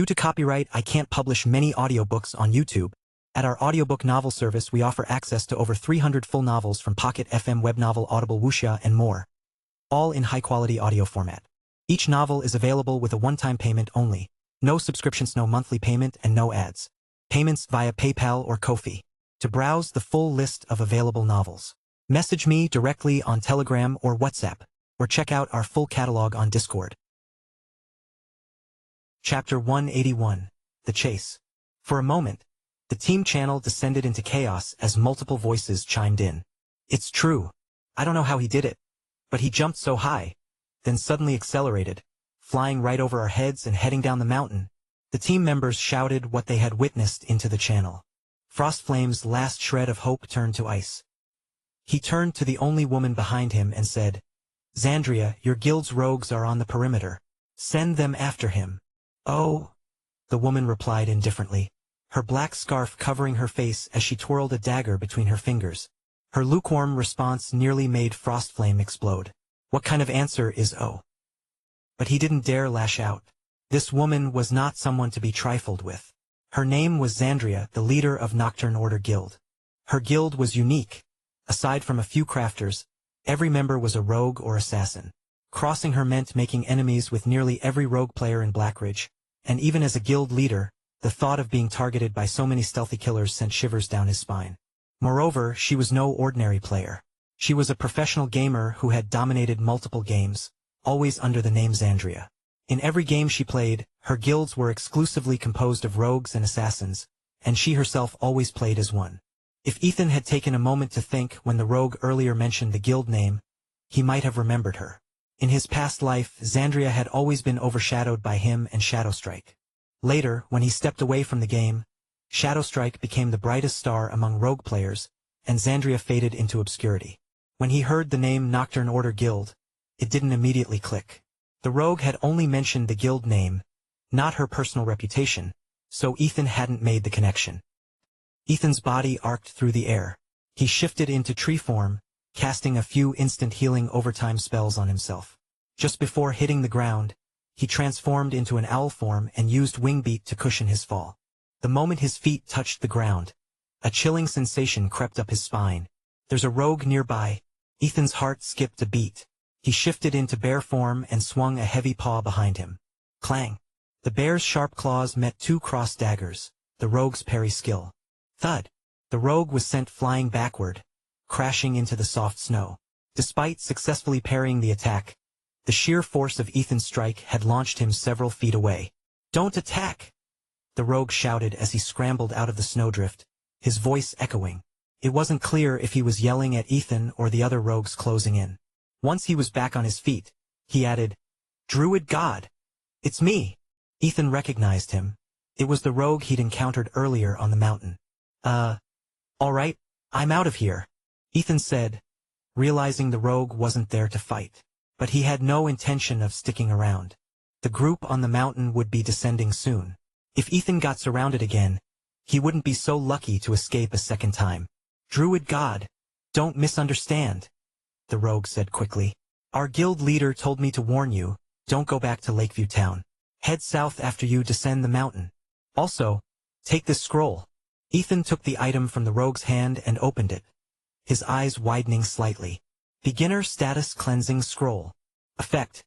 Due to copyright, I can't publish many audiobooks on YouTube. At our audiobook novel service, we offer access to over 300 full novels from Pocket FM, Webnovel, Audible, Wuxia, and more, all in high-quality audio format. Each novel is available with a one-time payment only. No subscriptions, no monthly payment, and no ads. Payments via PayPal or Ko-fi. To browse the full list of available novels, message me directly on Telegram or WhatsApp, or check out our full catalog on Discord. Chapter 181. The Chase. For a moment, the team channel descended into chaos as multiple voices chimed in. It's true. I don't know how he did it, but he jumped so high, then suddenly accelerated, flying right over our heads and heading down the mountain. The team members shouted what they had witnessed into the channel. Frostflame's last shred of hope turned to ice. He turned to the only woman behind him and said, "Xandria, your guild's rogues are on the perimeter. Send them after him." "Oh," the woman replied indifferently, her black scarf covering her face as she twirled a dagger between her fingers. Her lukewarm response nearly made Frostflame explode. What kind of answer is "oh"? But he didn't dare lash out. This woman was not someone to be trifled with. Her name was Xandria, the leader of Nocturne Order Guild. Her guild was unique. Aside from a few crafters, every member was a rogue or assassin. Crossing her meant making enemies with nearly every rogue player in Blackridge, and even as a guild leader, the thought of being targeted by so many stealthy killers sent shivers down his spine. Moreover, she was no ordinary player. She was a professional gamer who had dominated multiple games, always under the name Xandria. In every game she played, her guilds were exclusively composed of rogues and assassins, and she herself always played as one. If Ethan had taken a moment to think when the rogue earlier mentioned the guild name, he might have remembered her. In his past life, Xandria had always been overshadowed by him and Shadowstrike. Later, when he stepped away from the game, Shadowstrike became the brightest star among rogue players, and Xandria faded into obscurity. When he heard the name Nocturne Order Guild, it didn't immediately click. The rogue had only mentioned the guild name, not her personal reputation, so Ethan hadn't made the connection. Ethan's body arced through the air. He shifted into tree form, casting a few instant healing overtime spells on himself. Just before hitting the ground, he transformed into an owl form and used Wing Beat to cushion his fall. The moment his feet touched the ground, a chilling sensation crept up his spine. There's a rogue nearby. Ethan's heart skipped a beat. He shifted into bear form and swung a heavy paw behind him. Clang! The bear's sharp claws met two crossed daggers, the rogue's parry skill. Thud! The rogue was sent flying backward, crashing into the soft snow. Despite successfully parrying the attack, the sheer force of Ethan's strike had launched him several feet away. "Don't attack!" the rogue shouted as he scrambled out of the snowdrift, his voice echoing. It wasn't clear if he was yelling at Ethan or the other rogues closing in. Once he was back on his feet, he added, "Druid God! It's me!" Ethan recognized him. It was the rogue he'd encountered earlier on the mountain. All right, I'm out of here," Ethan said, realizing the rogue wasn't there to fight. But he had no intention of sticking around. The group on the mountain would be descending soon. If Ethan got surrounded again, he wouldn't be so lucky to escape a second time. "Druid God, don't misunderstand," the rogue said quickly. "Our guild leader told me to warn you, don't go back to Lakeview Town. Head south after you descend the mountain. Also, take this scroll." Ethan took the item from the rogue's hand and opened it, his eyes widening slightly. Beginner Status Cleansing Scroll. Effect: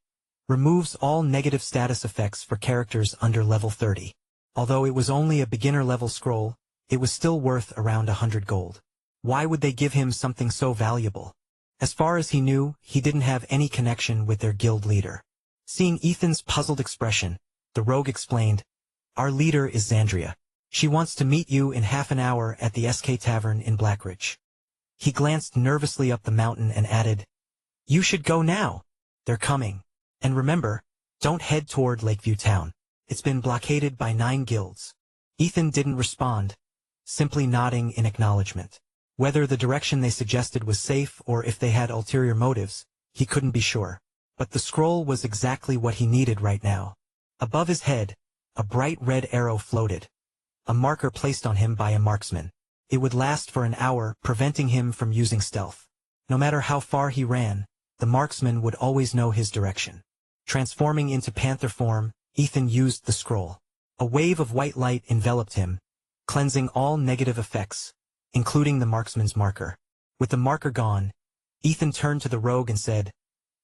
removes all negative status effects for characters under level 30. Although it was only a beginner-level scroll, it was still worth around 100 gold. Why would they give him something so valuable? As far as he knew, he didn't have any connection with their guild leader. Seeing Ethan's puzzled expression, the rogue explained, "Our leader is Xandria. She wants to meet you in half an hour at the SK Tavern in Blackridge." He glanced nervously up the mountain and added, "You should go now. They're coming. And remember, don't head toward Lakeview Town. It's been blockaded by 9 guilds." Ethan didn't respond, simply nodding in acknowledgement. Whether the direction they suggested was safe or if they had ulterior motives, he couldn't be sure. But the scroll was exactly what he needed right now. Above his head, a bright red arrow floated, a marker placed on him by a marksman. It would last for an hour, preventing him from using stealth. No matter how far he ran, the marksman would always know his direction. Transforming into panther form, Ethan used the scroll. A wave of white light enveloped him, cleansing all negative effects, including the marksman's marker. With the marker gone, Ethan turned to the rogue and said,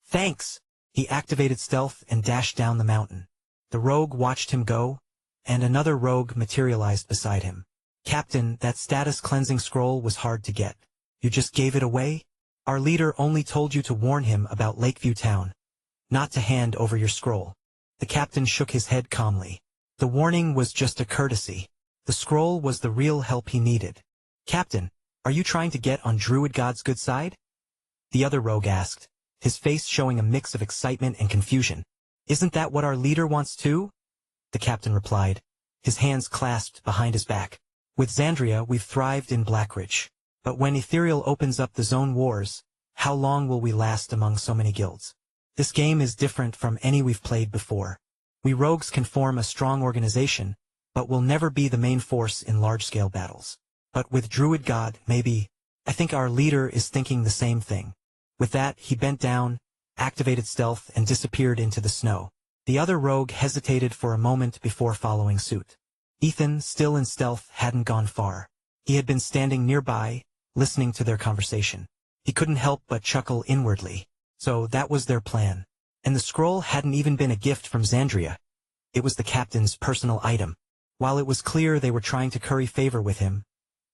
"Thanks!" He activated stealth and dashed down the mountain. The rogue watched him go, and another rogue materialized beside him. "Captain, that status cleansing scroll was hard to get. You just gave it away? Our leader only told you to warn him about Lakeview Town, not to hand over your scroll." The captain shook his head calmly. The warning was just a courtesy. The scroll was the real help he needed. "Captain, are you trying to get on Druid God's good side?" the other rogue asked, his face showing a mix of excitement and confusion. "Isn't that what our leader wants too?" the captain replied, his hands clasped behind his back. "With Xandria we've thrived in Blackridge. But when Ethereal opens up the Zone Wars, how long will we last among so many guilds? This game is different from any we've played before. We rogues can form a strong organization, but will never be the main force in large-scale battles. But with Druid God, maybe. I think our leader is thinking the same thing." With that, he bent down, activated stealth, and disappeared into the snow. The other rogue hesitated for a moment before following suit. Ethan, still in stealth, hadn't gone far. He had been standing nearby, listening to their conversation. He couldn't help but chuckle inwardly. So that was their plan. And the scroll hadn't even been a gift from Xandria. It was the captain's personal item. While it was clear they were trying to curry favor with him,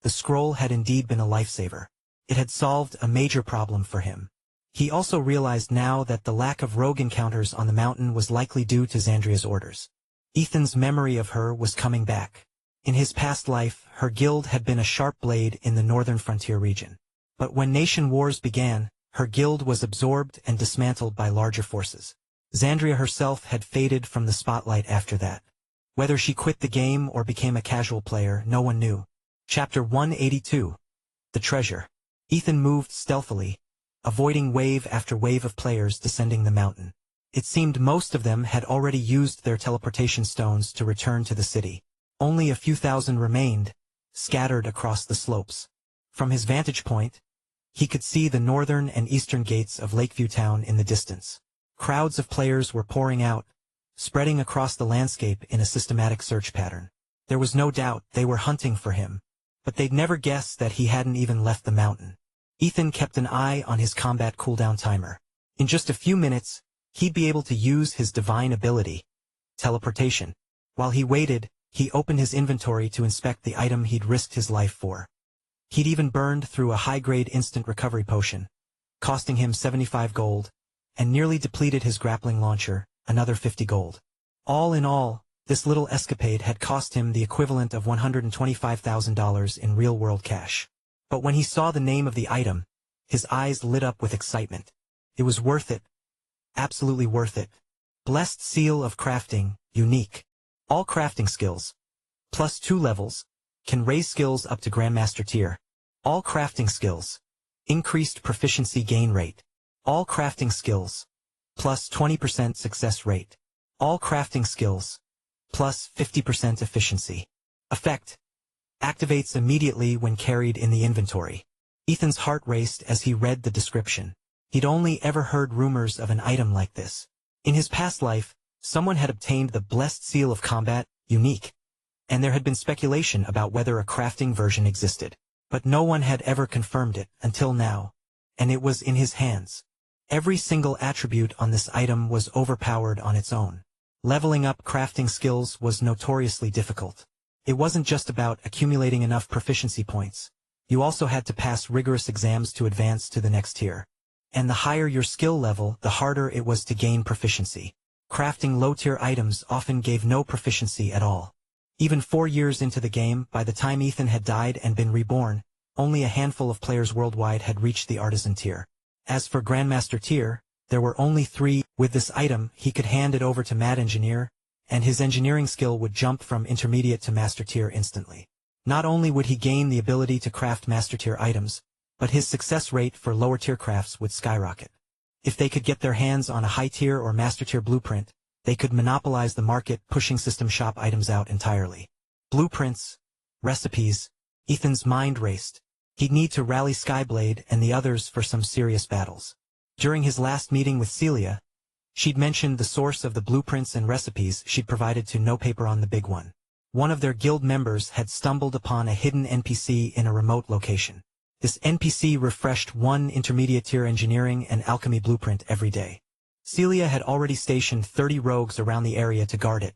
the scroll had indeed been a lifesaver. It had solved a major problem for him. He also realized now that the lack of rogue encounters on the mountain was likely due to Xandria's orders. Ethan's memory of her was coming back. In his past life, her guild had been a sharp blade in the northern frontier region. But when nation wars began, her guild was absorbed and dismantled by larger forces. Xandria herself had faded from the spotlight after that. Whether she quit the game or became a casual player, no one knew. Chapter 182. The Treasure. Ethan moved stealthily, avoiding wave after wave of players descending the mountain. It seemed most of them had already used their teleportation stones to return to the city. Only a few thousand remained, scattered across the slopes. From his vantage point, he could see the northern and eastern gates of Lakeview Town in the distance. Crowds of players were pouring out, spreading across the landscape in a systematic search pattern. There was no doubt they were hunting for him, but they'd never guessed that he hadn't even left the mountain. Ethan kept an eye on his combat cooldown timer. In just a few minutes, he'd be able to use his divine ability, teleportation. While he waited, he opened his inventory to inspect the item he'd risked his life for. He'd even burned through a high-grade instant recovery potion, costing him 75 gold, and nearly depleted his grappling launcher, another 50 gold. All in all, this little escapade had cost him the equivalent of $125,000 in real-world cash. But when he saw the name of the item, his eyes lit up with excitement. It was worth it. Absolutely worth it. Blessed Seal of Crafting, unique. All crafting skills, plus 2 levels, can raise skills up to Grandmaster tier. All crafting skills, increased proficiency gain rate. All crafting skills, plus 20% success rate. All crafting skills, plus 50% efficiency. Effect. Activates immediately when carried in the inventory. Ethan's heart raced as he read the description. He'd only ever heard rumors of an item like this. In his past life, someone had obtained the Blessed Seal of Combat, unique, and there had been speculation about whether a crafting version existed. But no one had ever confirmed it until now, and it was in his hands. Every single attribute on this item was overpowered on its own. Leveling up crafting skills was notoriously difficult. It wasn't just about accumulating enough proficiency points. You also had to pass rigorous exams to advance to the next tier. And the higher your skill level, the harder it was to gain proficiency. Crafting low-tier items often gave no proficiency at all. Even 4 years into the game, by the time Ethan had died and been reborn, only a handful of players worldwide had reached the artisan tier. As for Grandmaster tier, there were only 3. With this item, he could hand it over to Mad Engineer, and his engineering skill would jump from intermediate to master tier instantly. Not only would he gain the ability to craft master tier items, but his success rate for lower tier crafts would skyrocket. If they could get their hands on a high tier or master tier blueprint, they could monopolize the market, pushing system shop items out entirely. Blueprints, recipes, Ethan's mind raced. He'd need to rally Skyblade and the others for some serious battles. During his last meeting with Celia, She'd mentioned the source of the blueprints and recipes she'd provided to No Paper on the Big One. One of their guild members had stumbled upon a hidden NPC in a remote location. This NPC refreshed one intermediate-tier engineering and alchemy blueprint every day. Celia had already stationed 30 rogues around the area to guard it,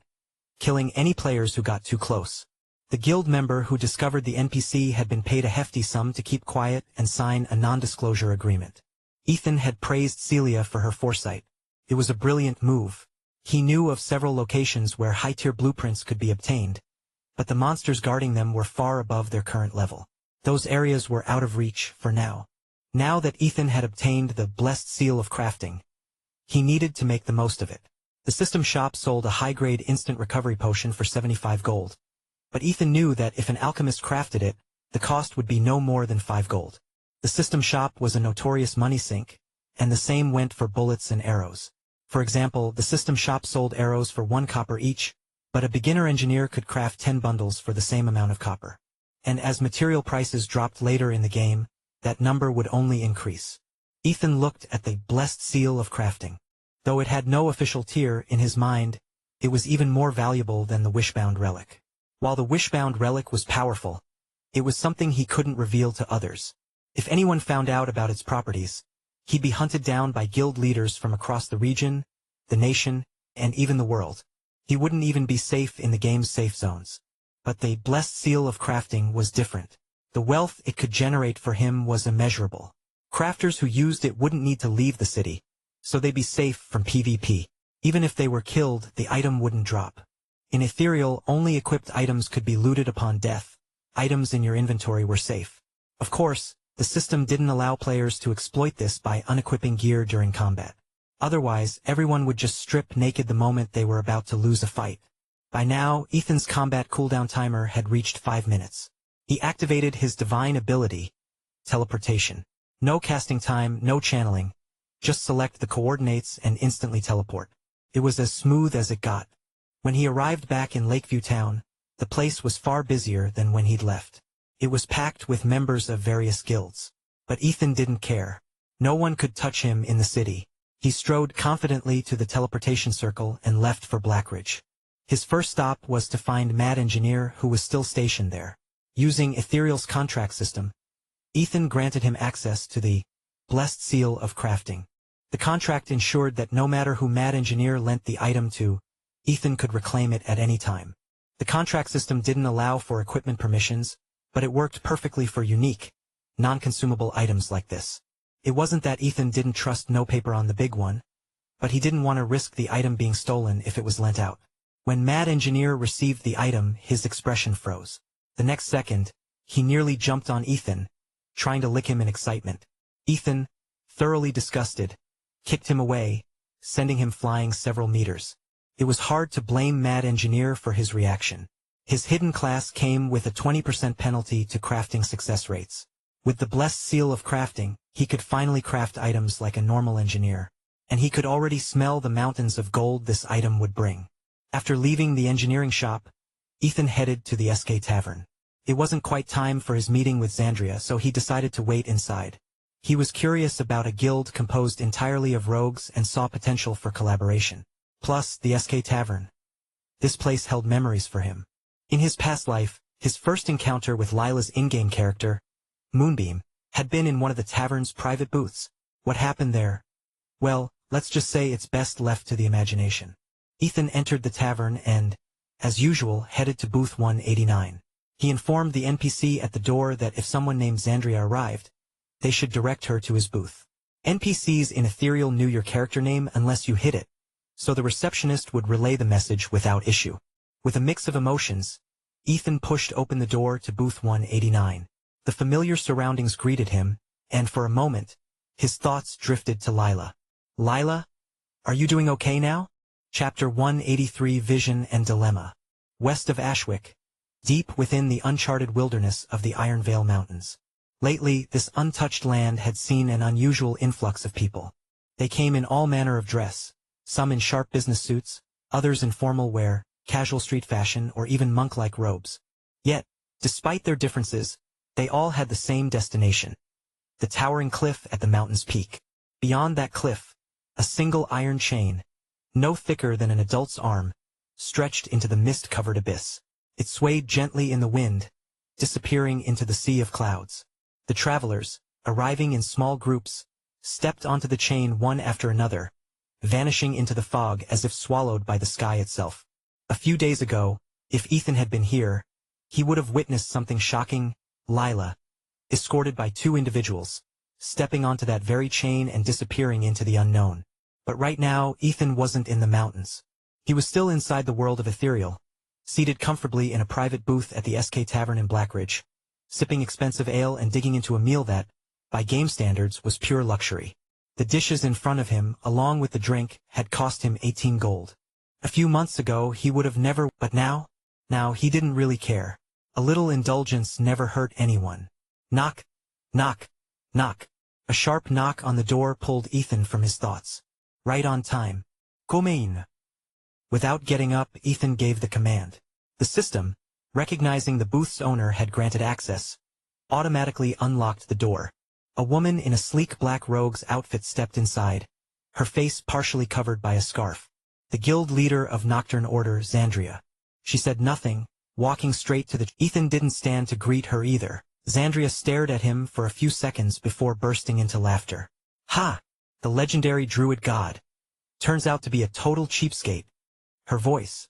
killing any players who got too close. The guild member who discovered the NPC had been paid a hefty sum to keep quiet and sign a non-disclosure agreement. Ethan had praised Celia for her foresight. It was a brilliant move. He knew of several locations where high-tier blueprints could be obtained, but the monsters guarding them were far above their current level. Those areas were out of reach for now. Now that Ethan had obtained the blessed seal of crafting, he needed to make the most of it. The system shop sold a high-grade instant recovery potion for 75 gold. But Ethan knew that if an alchemist crafted it, the cost would be no more than 5 gold. The system shop was a notorious money sink, and the same went for bullets and arrows. For example, the system shop sold arrows for 1 copper each, but a beginner engineer could craft 10 bundles for the same amount of copper. And as material prices dropped later in the game, that number would only increase. Ethan looked at the blessed seal of crafting. Though it had no official tier in his mind, it was even more valuable than the wishbound relic. While the wishbound relic was powerful, it was something he couldn't reveal to others. If anyone found out about its properties, he'd be hunted down by guild leaders from across the region, the nation, and even the world. He wouldn't even be safe in the game's safe zones. But the blessed seal of crafting was different. The wealth it could generate for him was immeasurable. Crafters who used it wouldn't need to leave the city, so they'd be safe from PvP. Even if they were killed, the item wouldn't drop. In Ethereal, only equipped items could be looted upon death. Items in your inventory were safe. Of course, the system didn't allow players to exploit this by unequipping gear during combat. Otherwise, everyone would just strip naked the moment they were about to lose a fight. By now, Ethan's combat cooldown timer had reached 5 minutes. He activated his divine ability, teleportation. No casting time, no channeling. Just select the coordinates and instantly teleport. It was as smooth as it got. When he arrived back in Lakeview Town, the place was far busier than when he'd left. It was packed with members of various guilds. But Ethan didn't care. No one could touch him in the city. He strode confidently to the teleportation circle and left for Blackridge. His first stop was to find Mad Engineer, who was still stationed there. Using Ethereal's contract system, Ethan granted him access to the blessed seal of crafting. The contract ensured that no matter who Mad Engineer lent the item to, Ethan could reclaim it at any time. The contract system didn't allow for equipment permissions, but it worked perfectly for unique, non-consumable items like this. It wasn't that Ethan didn't trust No Paper on the Big One, but he didn't want to risk the item being stolen if it was lent out. When Mad Engineer received the item, his expression froze. The next second, he nearly jumped on Ethan, trying to lick him in excitement. Ethan, thoroughly disgusted, kicked him away, sending him flying several meters. It was hard to blame Mad Engineer for his reaction. His hidden class came with a 20% penalty to crafting success rates. With the blessed seal of crafting, he could finally craft items like a normal engineer. And he could already smell the mountains of gold this item would bring. After leaving the engineering shop, Ethan headed to the SK Tavern. It wasn't quite time for his meeting with Xandria, so he decided to wait inside. He was curious about a guild composed entirely of rogues and saw potential for collaboration. Plus, the SK Tavern. This place held memories for him. In his past life, his first encounter with Lila's in-game character, Moonbeam, had been in one of the tavern's private booths. What happened there? Well, let's just say it's best left to the imagination. Ethan entered the tavern and, as usual, headed to booth 189. He informed the NPC at the door that if someone named Xandria arrived, they should direct her to his booth. NPCs in Ethereal knew your character name unless you hit it, so the receptionist would relay the message without issue. With a mix of emotions, Ethan pushed open the door to booth 189. The familiar surroundings greeted him, and for a moment, his thoughts drifted to Lila. Lila? Are you doing okay now? Chapter 183 Vision and Dilemma. West of Ashwick, deep within the uncharted wilderness of the Iron Vale Mountains. Lately, this untouched land had seen an unusual influx of people. They came in all manner of dress, some in sharp business suits, others in formal wear, casual street fashion, or even monk-like robes. Yet, despite their differences, they all had the same destination: the towering cliff at the mountain's peak. Beyond that cliff, a single iron chain, no thicker than an adult's arm, stretched into the mist-covered abyss. It swayed gently in the wind, disappearing into the sea of clouds. The travelers, arriving in small groups, stepped onto the chain one after another, vanishing into the fog as if swallowed by the sky itself. A few days ago, if Ethan had been here, he would have witnessed something shocking. Lila, escorted by two individuals, stepping onto that very chain and disappearing into the unknown. But right now, Ethan wasn't in the mountains. He was still inside the world of Ethereal, seated comfortably in a private booth at the SK Tavern in Blackridge, sipping expensive ale and digging into a meal that, by game standards, was pure luxury. The dishes in front of him, along with the drink, had cost him 18 gold. A few months ago he would have never, but now he didn't really care. A little indulgence never hurt anyone. Knock, knock, knock. A sharp knock on the door pulled Ethan from his thoughts. Right on time. Come in. Without getting up, Ethan gave the command. The system, recognizing the booth's owner had granted access, automatically unlocked the door. A woman in a sleek black rogue's outfit stepped inside, her face partially covered by a scarf. The guild leader of Nocturne Order, Xandria. She said nothing, walking straight to the... Ethan didn't stand to greet her either. Xandria stared at him for a few seconds before bursting into laughter. Ha! The legendary druid god. Turns out to be a total cheapskate. Her voice,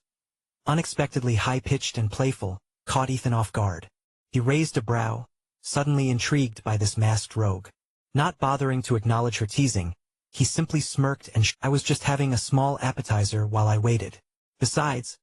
unexpectedly high-pitched and playful, caught Ethan off guard. He raised a brow, suddenly intrigued by this masked rogue. Not bothering to acknowledge her teasing, he simply smirked and I was just having a small appetizer while I waited. Besides,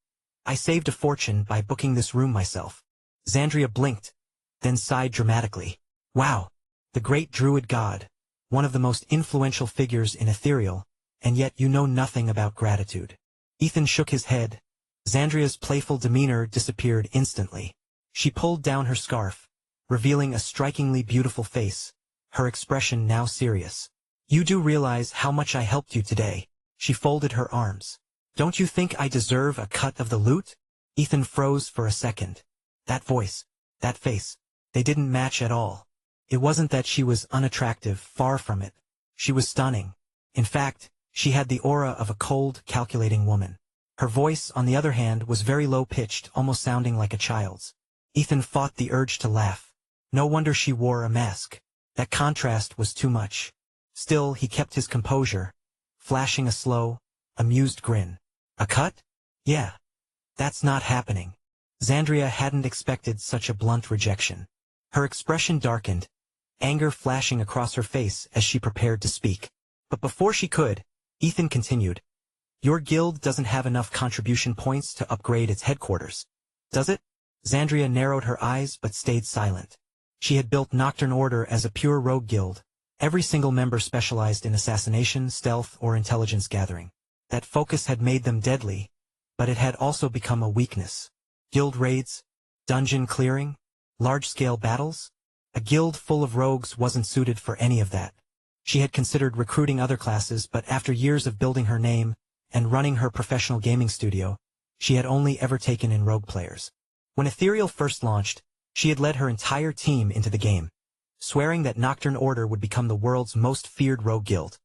I saved a fortune by booking this room myself. Xandria blinked, then sighed dramatically. Wow, the great druid god, one of the most influential figures in Ethereal, and yet you know nothing about gratitude. Ethan shook his head. Xandria's playful demeanor disappeared instantly. She pulled down her scarf, revealing a strikingly beautiful face, her expression now serious. You do realize how much I helped you today. She folded her arms. Don't you think I deserve a cut of the loot? Ethan froze for a second. That voice, that face, they didn't match at all. It wasn't that she was unattractive, far from it. She was stunning. In fact, she had the aura of a cold, calculating woman. Her voice, on the other hand, was very low-pitched, almost sounding like a child's. Ethan fought the urge to laugh. No wonder she wore a mask. That contrast was too much. Still, he kept his composure, flashing a slow, amused grin. A cut? Yeah. That's not happening. Xandria hadn't expected such a blunt rejection. Her expression darkened, anger flashing across her face as she prepared to speak. But before she could, Ethan continued. Your guild doesn't have enough contribution points to upgrade its headquarters, does it? Xandria narrowed her eyes but stayed silent. She had built Nocturne Order as a pure rogue guild. Every single member specialized in assassination, stealth, or intelligence gathering. That focus had made them deadly, but it had also become a weakness. Guild raids, dungeon clearing, large-scale battles? A guild full of rogues wasn't suited for any of that. She had considered recruiting other classes, but after years of building her name and running her professional gaming studio, she had only ever taken in rogue players. When Ethereal first launched, she had led her entire team into the game, swearing that Nocturne Order would become the world's most feared rogue guild,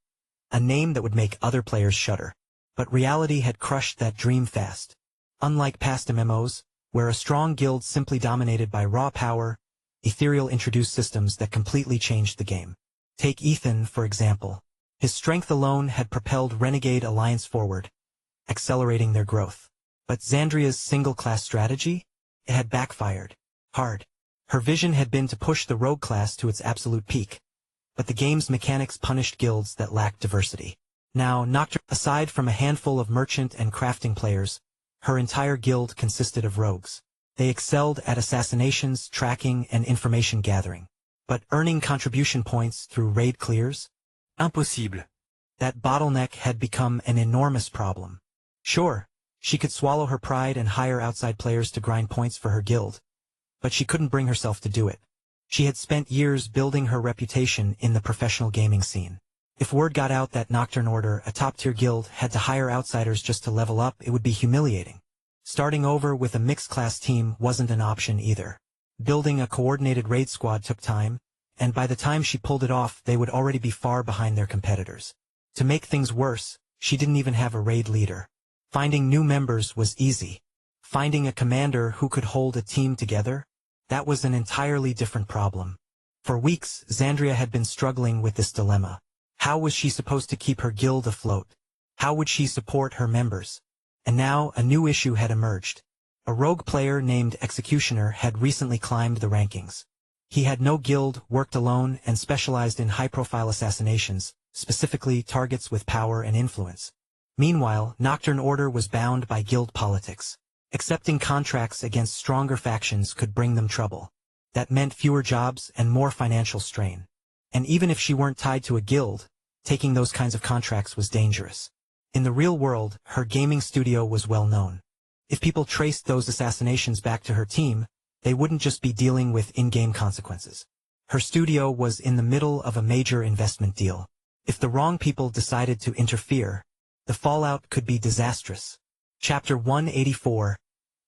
a name that would make other players shudder. But reality had crushed that dream fast. Unlike past MMOs, where a strong guild simply dominated by raw power, Ethereal introduced systems that completely changed the game. Take Ethan, for example. His strength alone had propelled Renegade Alliance forward, accelerating their growth. But Xandria's single-class strategy? It had backfired. Hard. Her vision had been to push the rogue class to its absolute peak. But the game's mechanics punished guilds that lacked diversity. Now, Nocturne, aside from a handful of merchant and crafting players, her entire guild consisted of rogues. They excelled at assassinations, tracking, and information gathering. But earning contribution points through raid clears? Impossible. That bottleneck had become an enormous problem. Sure, she could swallow her pride and hire outside players to grind points for her guild, but she couldn't bring herself to do it. She had spent years building her reputation in the professional gaming scene. If word got out that Nocturne Order, a top-tier guild, had to hire outsiders just to level up, it would be humiliating. Starting over with a mixed-class team wasn't an option either. Building a coordinated raid squad took time, and by the time she pulled it off, they would already be far behind their competitors. To make things worse, she didn't even have a raid leader. Finding new members was easy. Finding a commander who could hold a team together? That was an entirely different problem. For weeks, Xandria had been struggling with this dilemma. How was she supposed to keep her guild afloat? How would she support her members? And now, a new issue had emerged. A rogue player named Executioner had recently climbed the rankings. He had no guild, worked alone, and specialized in high-profile assassinations, specifically targets with power and influence. Meanwhile, Nocturne Order was bound by guild politics. Accepting contracts against stronger factions could bring them trouble. That meant fewer jobs and more financial strain. And even if she weren't tied to a guild, taking those kinds of contracts was dangerous. In the real world, her gaming studio was well known. If people traced those assassinations back to her team, they wouldn't just be dealing with in-game consequences. Her studio was in the middle of a major investment deal. If the wrong people decided to interfere, the fallout could be disastrous. Chapter 184.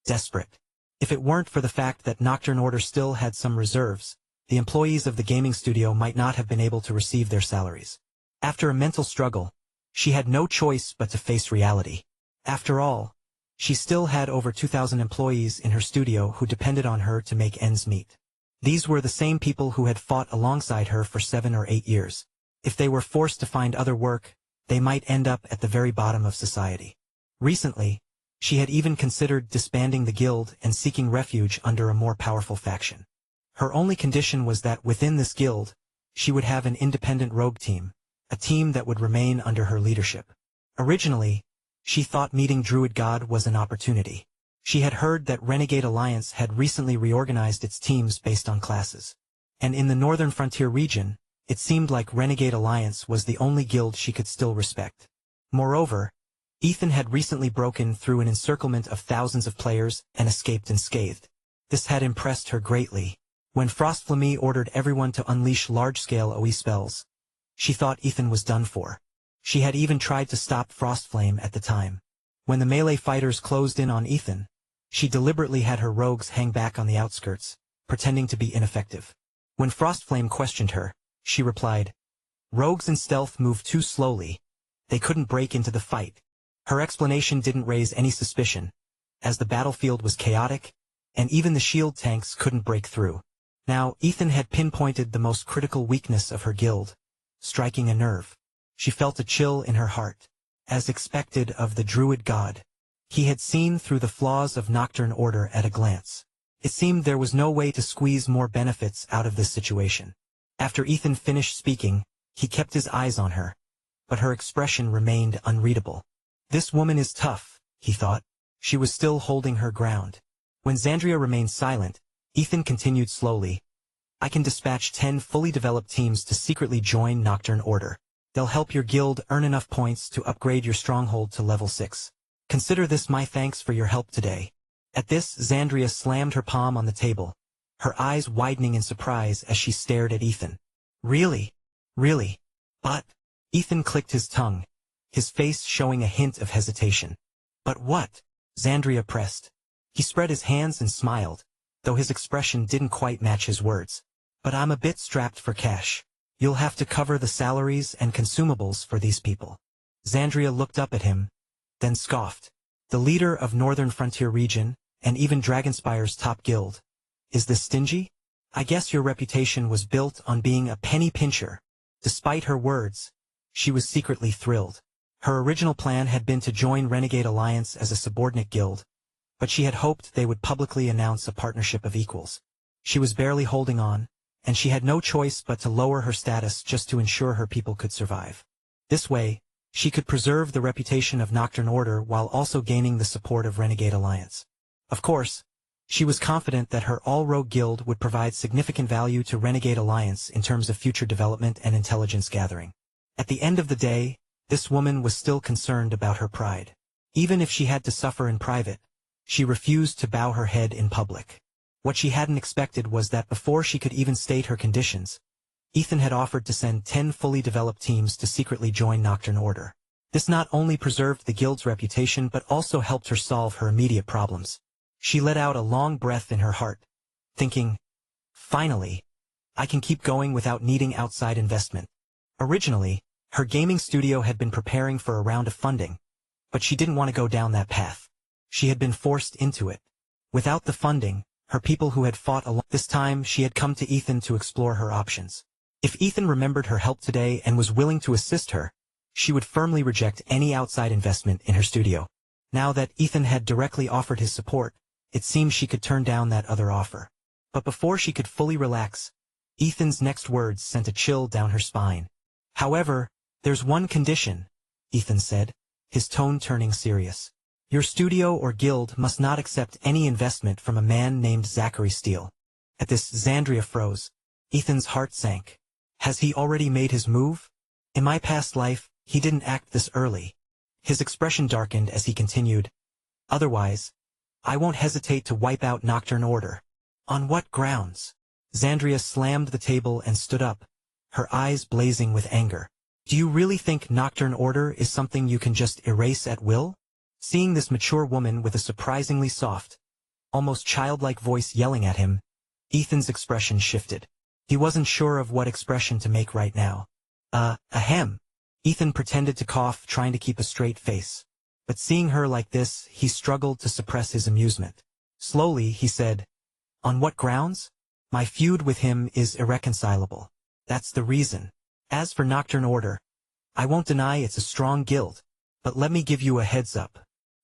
Desperate. If it weren't for the fact that Nocturne Order still had some reserves, the employees of the gaming studio might not have been able to receive their salaries. After a mental struggle, she had no choice but to face reality. After all, she still had over 2,000 employees in her studio who depended on her to make ends meet. These were the same people who had fought alongside her for 7 or 8 years. If they were forced to find other work, they might end up at the very bottom of society. Recently, she had even considered disbanding the guild and seeking refuge under a more powerful faction. Her only condition was that within this guild, she would have an independent rogue team, a team that would remain under her leadership. Originally, she thought meeting Druid God was an opportunity. She had heard that Renegade Alliance had recently reorganized its teams based on classes. And in the Northern Frontier region, it seemed like Renegade Alliance was the only guild she could still respect. Moreover, Ethan had recently broken through an encirclement of thousands of players and escaped unscathed. This had impressed her greatly. When Frostflamme ordered everyone to unleash large-scale OE spells, she thought Ethan was done for. She had even tried to stop Frostflame at the time. When the melee fighters closed in on Ethan, she deliberately had her rogues hang back on the outskirts, pretending to be ineffective. When Frostflame questioned her, she replied, "Rogues in stealth move too slowly. They couldn't break into the fight." Her explanation didn't raise any suspicion, as the battlefield was chaotic, and even the shield tanks couldn't break through. Now, Ethan had pinpointed the most critical weakness of her guild, striking a nerve. She felt a chill in her heart. As expected of the Druid God, he had seen through the flaws of Nocturne Order at a glance. It seemed there was no way to squeeze more benefits out of this situation. After Ethan finished speaking, he kept his eyes on her, but her expression remained unreadable. This woman is tough, he thought. She was still holding her ground. When Xandria remained silent, Ethan continued slowly. "I can dispatch 10 fully developed teams to secretly join Nocturne Order. They'll help your guild earn enough points to upgrade your stronghold to level 6. Consider this my thanks for your help today." At this, Xandria slammed her palm on the table, her eyes widening in surprise as she stared at Ethan. "Really? Really? But—" Ethan clicked his tongue, his face showing a hint of hesitation. "But what?" Xandria pressed. He spread his hands and smiled, though his expression didn't quite match his words. "But I'm a bit strapped for cash. You'll have to cover the salaries and consumables for these people." Xandria looked up at him, then scoffed. "The leader of Northern Frontier region, and even Dragonspire's top guild. Is this stingy? I guess your reputation was built on being a penny pincher." Despite her words, she was secretly thrilled. Her original plan had been to join Renegade Alliance as a subordinate guild, but she had hoped they would publicly announce a partnership of equals. She was barely holding on, and she had no choice but to lower her status just to ensure her people could survive. This way, she could preserve the reputation of Nocturne Order while also gaining the support of Renegade Alliance. Of course, she was confident that her all-rogue guild would provide significant value to Renegade Alliance in terms of future development and intelligence gathering. At the end of the day, this woman was still concerned about her pride. Even if she had to suffer in private, she refused to bow her head in public. What she hadn't expected was that before she could even state her conditions, Ethan had offered to send 10 fully developed teams to secretly join Nocturne Order. This not only preserved the guild's reputation but also helped her solve her immediate problems. She let out a long breath in her heart, thinking, "Finally, I can keep going without needing outside investment." Originally, Her gaming studio had been preparing for a round of funding, but she didn't want to go down that path. She had been forced into it. Without the funding, her people who had fought along this time she had come to Ethan to explore her options. If Ethan remembered her help today and was willing to assist her, she would firmly reject any outside investment in her studio. Now that Ethan had directly offered his support, it seemed she could turn down that other offer. But before she could fully relax, Ethan's next words sent a chill down her spine. "However, there's one condition," Ethan said, his tone turning serious. "Your studio or guild must not accept any investment from a man named Zachary Steele." At this, Xandria froze. Ethan's heart sank. Has he already made his move? In my past life, he didn't act this early. His expression darkened as he continued. "Otherwise, I won't hesitate to wipe out Nocturne Order." "On what grounds?" Xandria slammed the table and stood up, her eyes blazing with anger. "Do you really think Nocturne Order is something you can just erase at will?" Seeing this mature woman with a surprisingly soft, almost childlike voice yelling at him, Ethan's expression shifted. He wasn't sure of what expression to make right now. Ahem. Ethan pretended to cough, trying to keep a straight face. But seeing her like this, he struggled to suppress his amusement. Slowly, he said, "On what grounds? My feud with him is irreconcilable. That's the reason. As for Nocturne Order, I won't deny it's a strong guild, but let me give you a heads up.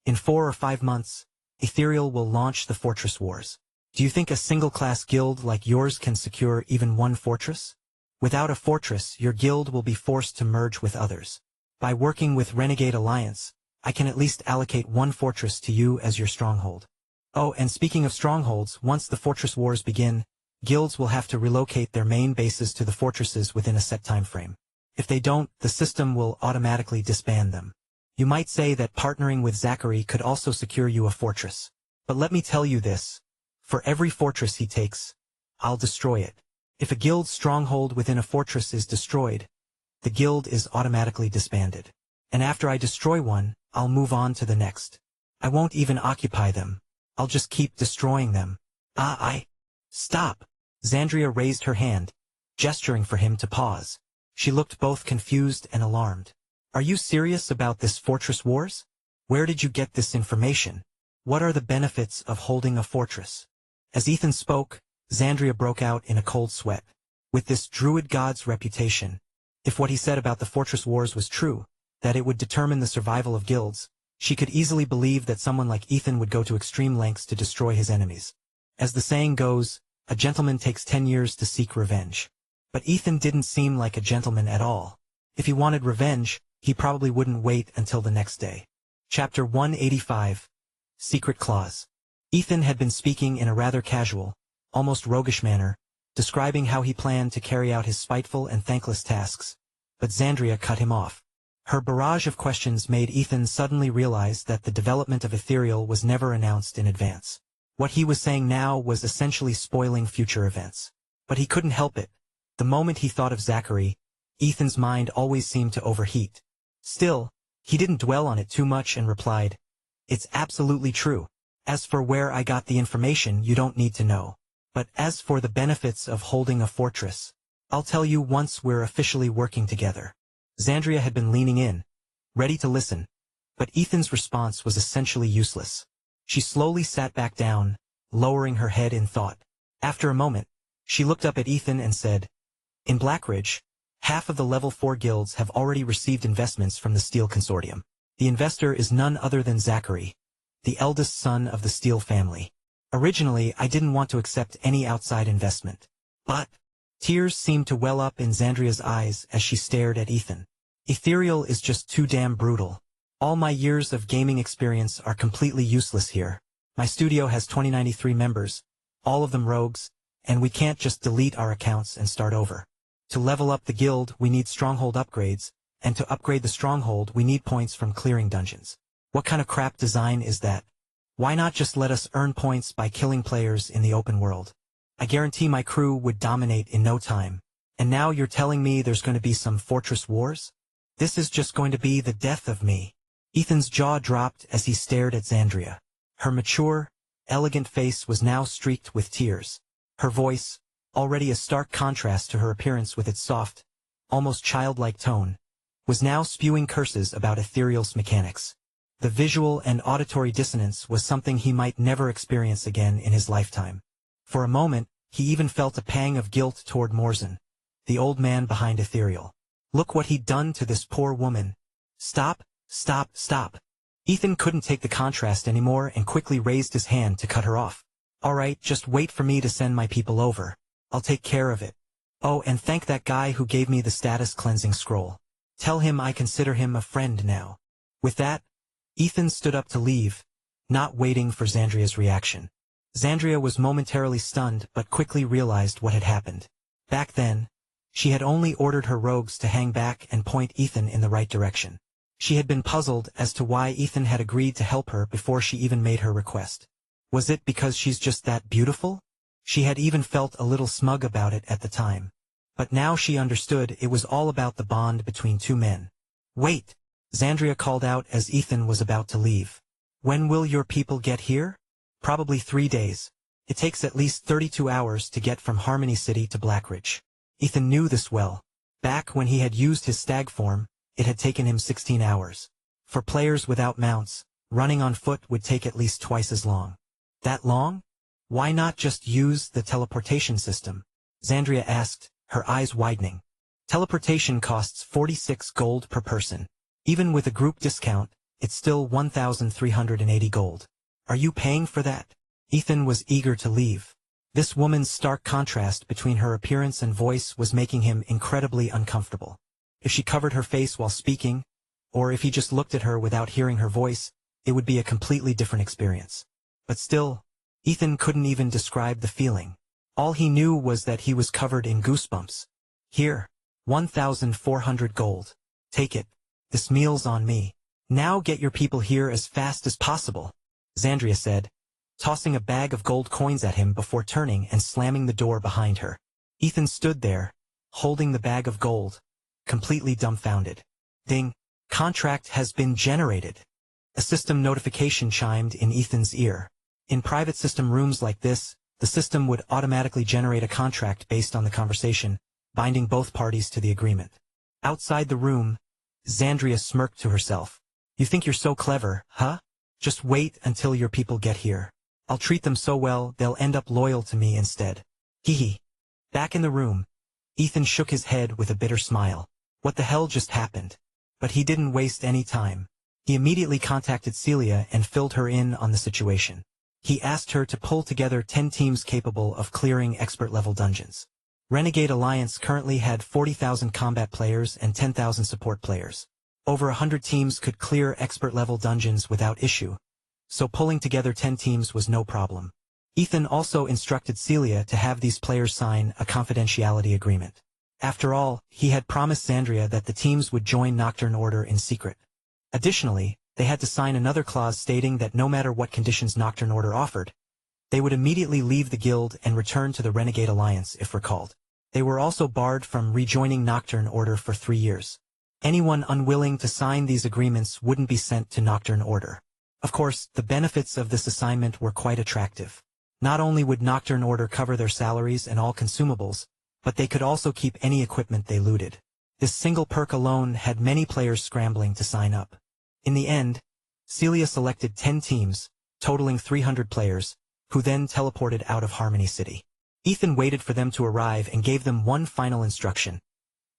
In 4 or 5 months, Ethereal will launch the Fortress Wars. Do you think a single-class guild like yours can secure even one fortress? Without a fortress, your guild will be forced to merge with others. By working with Renegade Alliance, I can at least allocate one fortress to you as your stronghold. Oh, and speaking of strongholds, once the Fortress Wars begin, guilds will have to relocate their main bases to the fortresses within a set time frame. If they don't, the system will automatically disband them. You might say that partnering with Zachary could also secure you a fortress. But let me tell you this. For every fortress he takes, I'll destroy it. If a guild's stronghold within a fortress is destroyed, the guild is automatically disbanded. And after I destroy one, I'll move on to the next. I won't even occupy them. I'll just keep destroying them. Stop. Xandria raised her hand, gesturing for him to pause. She looked both confused and alarmed. Are you serious about this Fortress Wars? Where did you get this information? What are the benefits of holding a fortress? As Ethan spoke, Xandria broke out in a cold sweat. With this druid god's reputation, if what he said about the Fortress Wars was true, that it would determine the survival of guilds, she could easily believe that someone like Ethan would go to extreme lengths to destroy his enemies. As the saying goes, a gentleman takes 10 years to seek revenge. But Ethan didn't seem like a gentleman at all. If he wanted revenge, he probably wouldn't wait until the next day. Chapter 185. Secret Clause. Ethan had been speaking in a rather casual, almost roguish manner, describing how he planned to carry out his spiteful and thankless tasks. But Xandria cut him off. Her barrage of questions made Ethan suddenly realize that the development of Ethereal was never announced in advance. What he was saying now was essentially spoiling future events. But he couldn't help it. The moment he thought of Zachary, Ethan's mind always seemed to overheat. Still, he didn't dwell on it too much and replied, "It's absolutely true. As for where I got the information, you don't need to know. But as for the benefits of holding a fortress, I'll tell you once we're officially working together." Xandria had been leaning in, ready to listen, but Ethan's response was essentially useless. She slowly sat back down, lowering her head in thought. After a moment, she looked up at Ethan and said, "In Blackridge, half of the level 4 guilds have already received investments from the Steel Consortium. The investor is none other than Zachary, the eldest son of the Steel family. Originally, I didn't want to accept any outside investment. But..." Tears seemed to well up in Xandria's eyes as she stared at Ethan. "Ethereal is just too damn brutal. All my years of gaming experience are completely useless here. My studio has 2093 members, all of them rogues, and we can't just delete our accounts and start over. To level up the guild, we need stronghold upgrades, and to upgrade the stronghold, we need points from clearing dungeons. What kind of crap design is that? Why not just let us earn points by killing players in the open world? I guarantee my crew would dominate in no time. And now you're telling me there's going to be some Fortress Wars? This is just going to be the death of me." Ethan's jaw dropped as he stared at Xandria. Her mature, elegant face was now streaked with tears. Her voice, already a stark contrast to her appearance with its soft, almost childlike tone, was now spewing curses about Ethereal's mechanics. The visual and auditory dissonance was something he might never experience again in his lifetime. For a moment, he even felt a pang of guilt toward Morzan, the old man behind Ethereal. Look what he'd done to this poor woman. Stop, stop, stop. Ethan couldn't take the contrast anymore and quickly raised his hand to cut her off. All right, just wait for me to send my people over. I'll take care of it. Oh, and thank that guy who gave me the status cleansing scroll. Tell him I consider him a friend now. With that, Ethan stood up to leave, not waiting for Xandria's reaction. Xandria was momentarily stunned but quickly realized what had happened. Back then, she had only ordered her rogues to hang back and point Ethan in the right direction. She had been puzzled as to why Ethan had agreed to help her before she even made her request. Was it because she's just that beautiful? She had even felt a little smug about it at the time. But now she understood it was all about the bond between two men. Wait! Xandria called out as Ethan was about to leave. When will your people get here? Probably 3 days. It takes at least 32 hours to get from Harmony City to Blackridge. Ethan knew this well. Back when he had used his stag form, it had taken him 16 hours. For players without mounts, running on foot would take at least twice as long. That long? Why not just use the teleportation system? Xandria asked, her eyes widening. Teleportation costs 46 gold per person. Even with a group discount, it's still 1,380 gold. Are you paying for that? Ethan was eager to leave. This woman's stark contrast between her appearance and voice was making him incredibly uncomfortable. If she covered her face while speaking, or if he just looked at her without hearing her voice, it would be a completely different experience. But still, Ethan couldn't even describe the feeling. All he knew was that he was covered in goosebumps. Here, 1,400 gold. Take it. This meal's on me. Now get your people here as fast as possible, Xandria said, tossing a bag of gold coins at him before turning and slamming the door behind her. Ethan stood there, holding the bag of gold, completely dumbfounded. Ding! Contract has been generated. A system notification chimed in Ethan's ear. In private system rooms like this, the system would automatically generate a contract based on the conversation, binding both parties to the agreement. Outside the room, Xandria smirked to herself. You think you're so clever, huh? Just wait until your people get here. I'll treat them so well they'll end up loyal to me instead. Hee hee. Back in the room, Ethan shook his head with a bitter smile. What the hell just happened? But he didn't waste any time. He immediately contacted Celia and filled her in on the situation. He asked her to pull together 10 teams capable of clearing expert-level dungeons. Renegade Alliance currently had 40,000 combat players and 10,000 support players. Over 100 teams could clear expert-level dungeons without issue, so pulling together 10 teams was no problem. Ethan also instructed Celia to have these players sign a confidentiality agreement. After all, he had promised Xandria that the teams would join Nocturne Order in secret. Additionally, they had to sign another clause stating that no matter what conditions Nocturne Order offered, they would immediately leave the guild and return to the Renegade Alliance if recalled. They were also barred from rejoining Nocturne Order for 3 years. Anyone unwilling to sign these agreements wouldn't be sent to Nocturne Order. Of course, the benefits of this assignment were quite attractive. Not only would Nocturne Order cover their salaries and all consumables, but they could also keep any equipment they looted. This single perk alone had many players scrambling to sign up. In the end, Celia selected 10 teams, totaling 300 players, who then teleported out of Harmony City. Ethan waited for them to arrive and gave them one final instruction.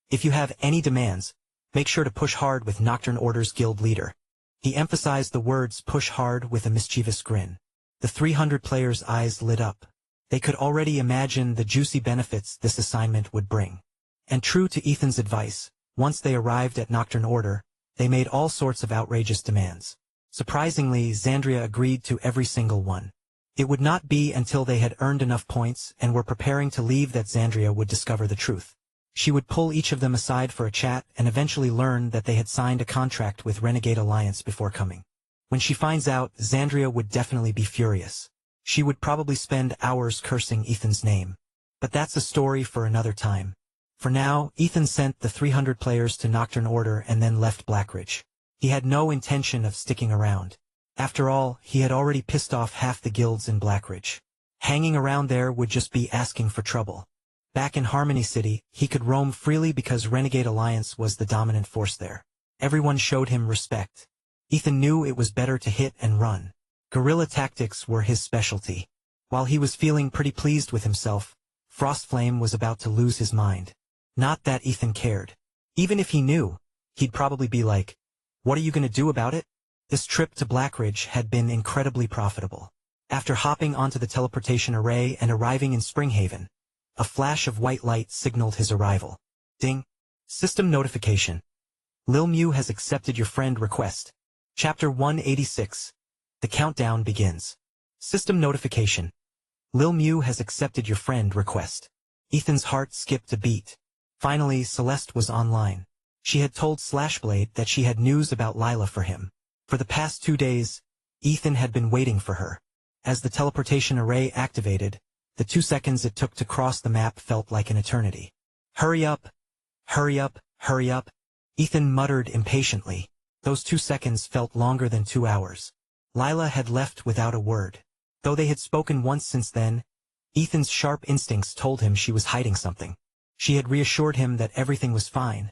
If you have any demands, make sure to push hard with Nocturne Order's guild leader. He emphasized the words push hard with a mischievous grin. The 300 players' eyes lit up. They could already imagine the juicy benefits this assignment would bring. And true to Ethan's advice, once they arrived at Nocturne Order, they made all sorts of outrageous demands. Surprisingly, Xandria agreed to every single one. It would not be until they had earned enough points and were preparing to leave that Xandria would discover the truth. She would pull each of them aside for a chat and eventually learn that they had signed a contract with Renegade Alliance before coming. When she finds out, Xandria would definitely be furious. She would probably spend hours cursing Ethan's name. But that's a story for another time. For now, Ethan sent the 300 players to Nocturne Order and then left Blackridge. He had no intention of sticking around. After all, he had already pissed off half the guilds in Blackridge. Hanging around there would just be asking for trouble. Back in Harmony City, he could roam freely because Renegade Alliance was the dominant force there. Everyone showed him respect. Ethan knew it was better to hit and run. Guerrilla tactics were his specialty. While he was feeling pretty pleased with himself, Frostflame was about to lose his mind. Not that Ethan cared. Even if he knew, he'd probably be like, "What are you going to do about it?" This trip to Blackridge had been incredibly profitable. After hopping onto the teleportation array and arriving in Springhaven, a flash of white light signaled his arrival. Ding. System notification. Lil Mew has accepted your friend request. Chapter 186. The countdown begins. System notification. Lil Mew has accepted your friend request. Ethan's heart skipped a beat. Finally, Celeste was online. She had told Slashblade that she had news about Lila for him. For the past 2 days, Ethan had been waiting for her. As the teleportation array activated, the 2 seconds it took to cross the map felt like an eternity. Hurry up! Hurry up! Hurry up! Ethan muttered impatiently. Those 2 seconds felt longer than 2 hours. Lila had left without a word. Though they had spoken once since then, Ethan's sharp instincts told him she was hiding something. She had reassured him that everything was fine,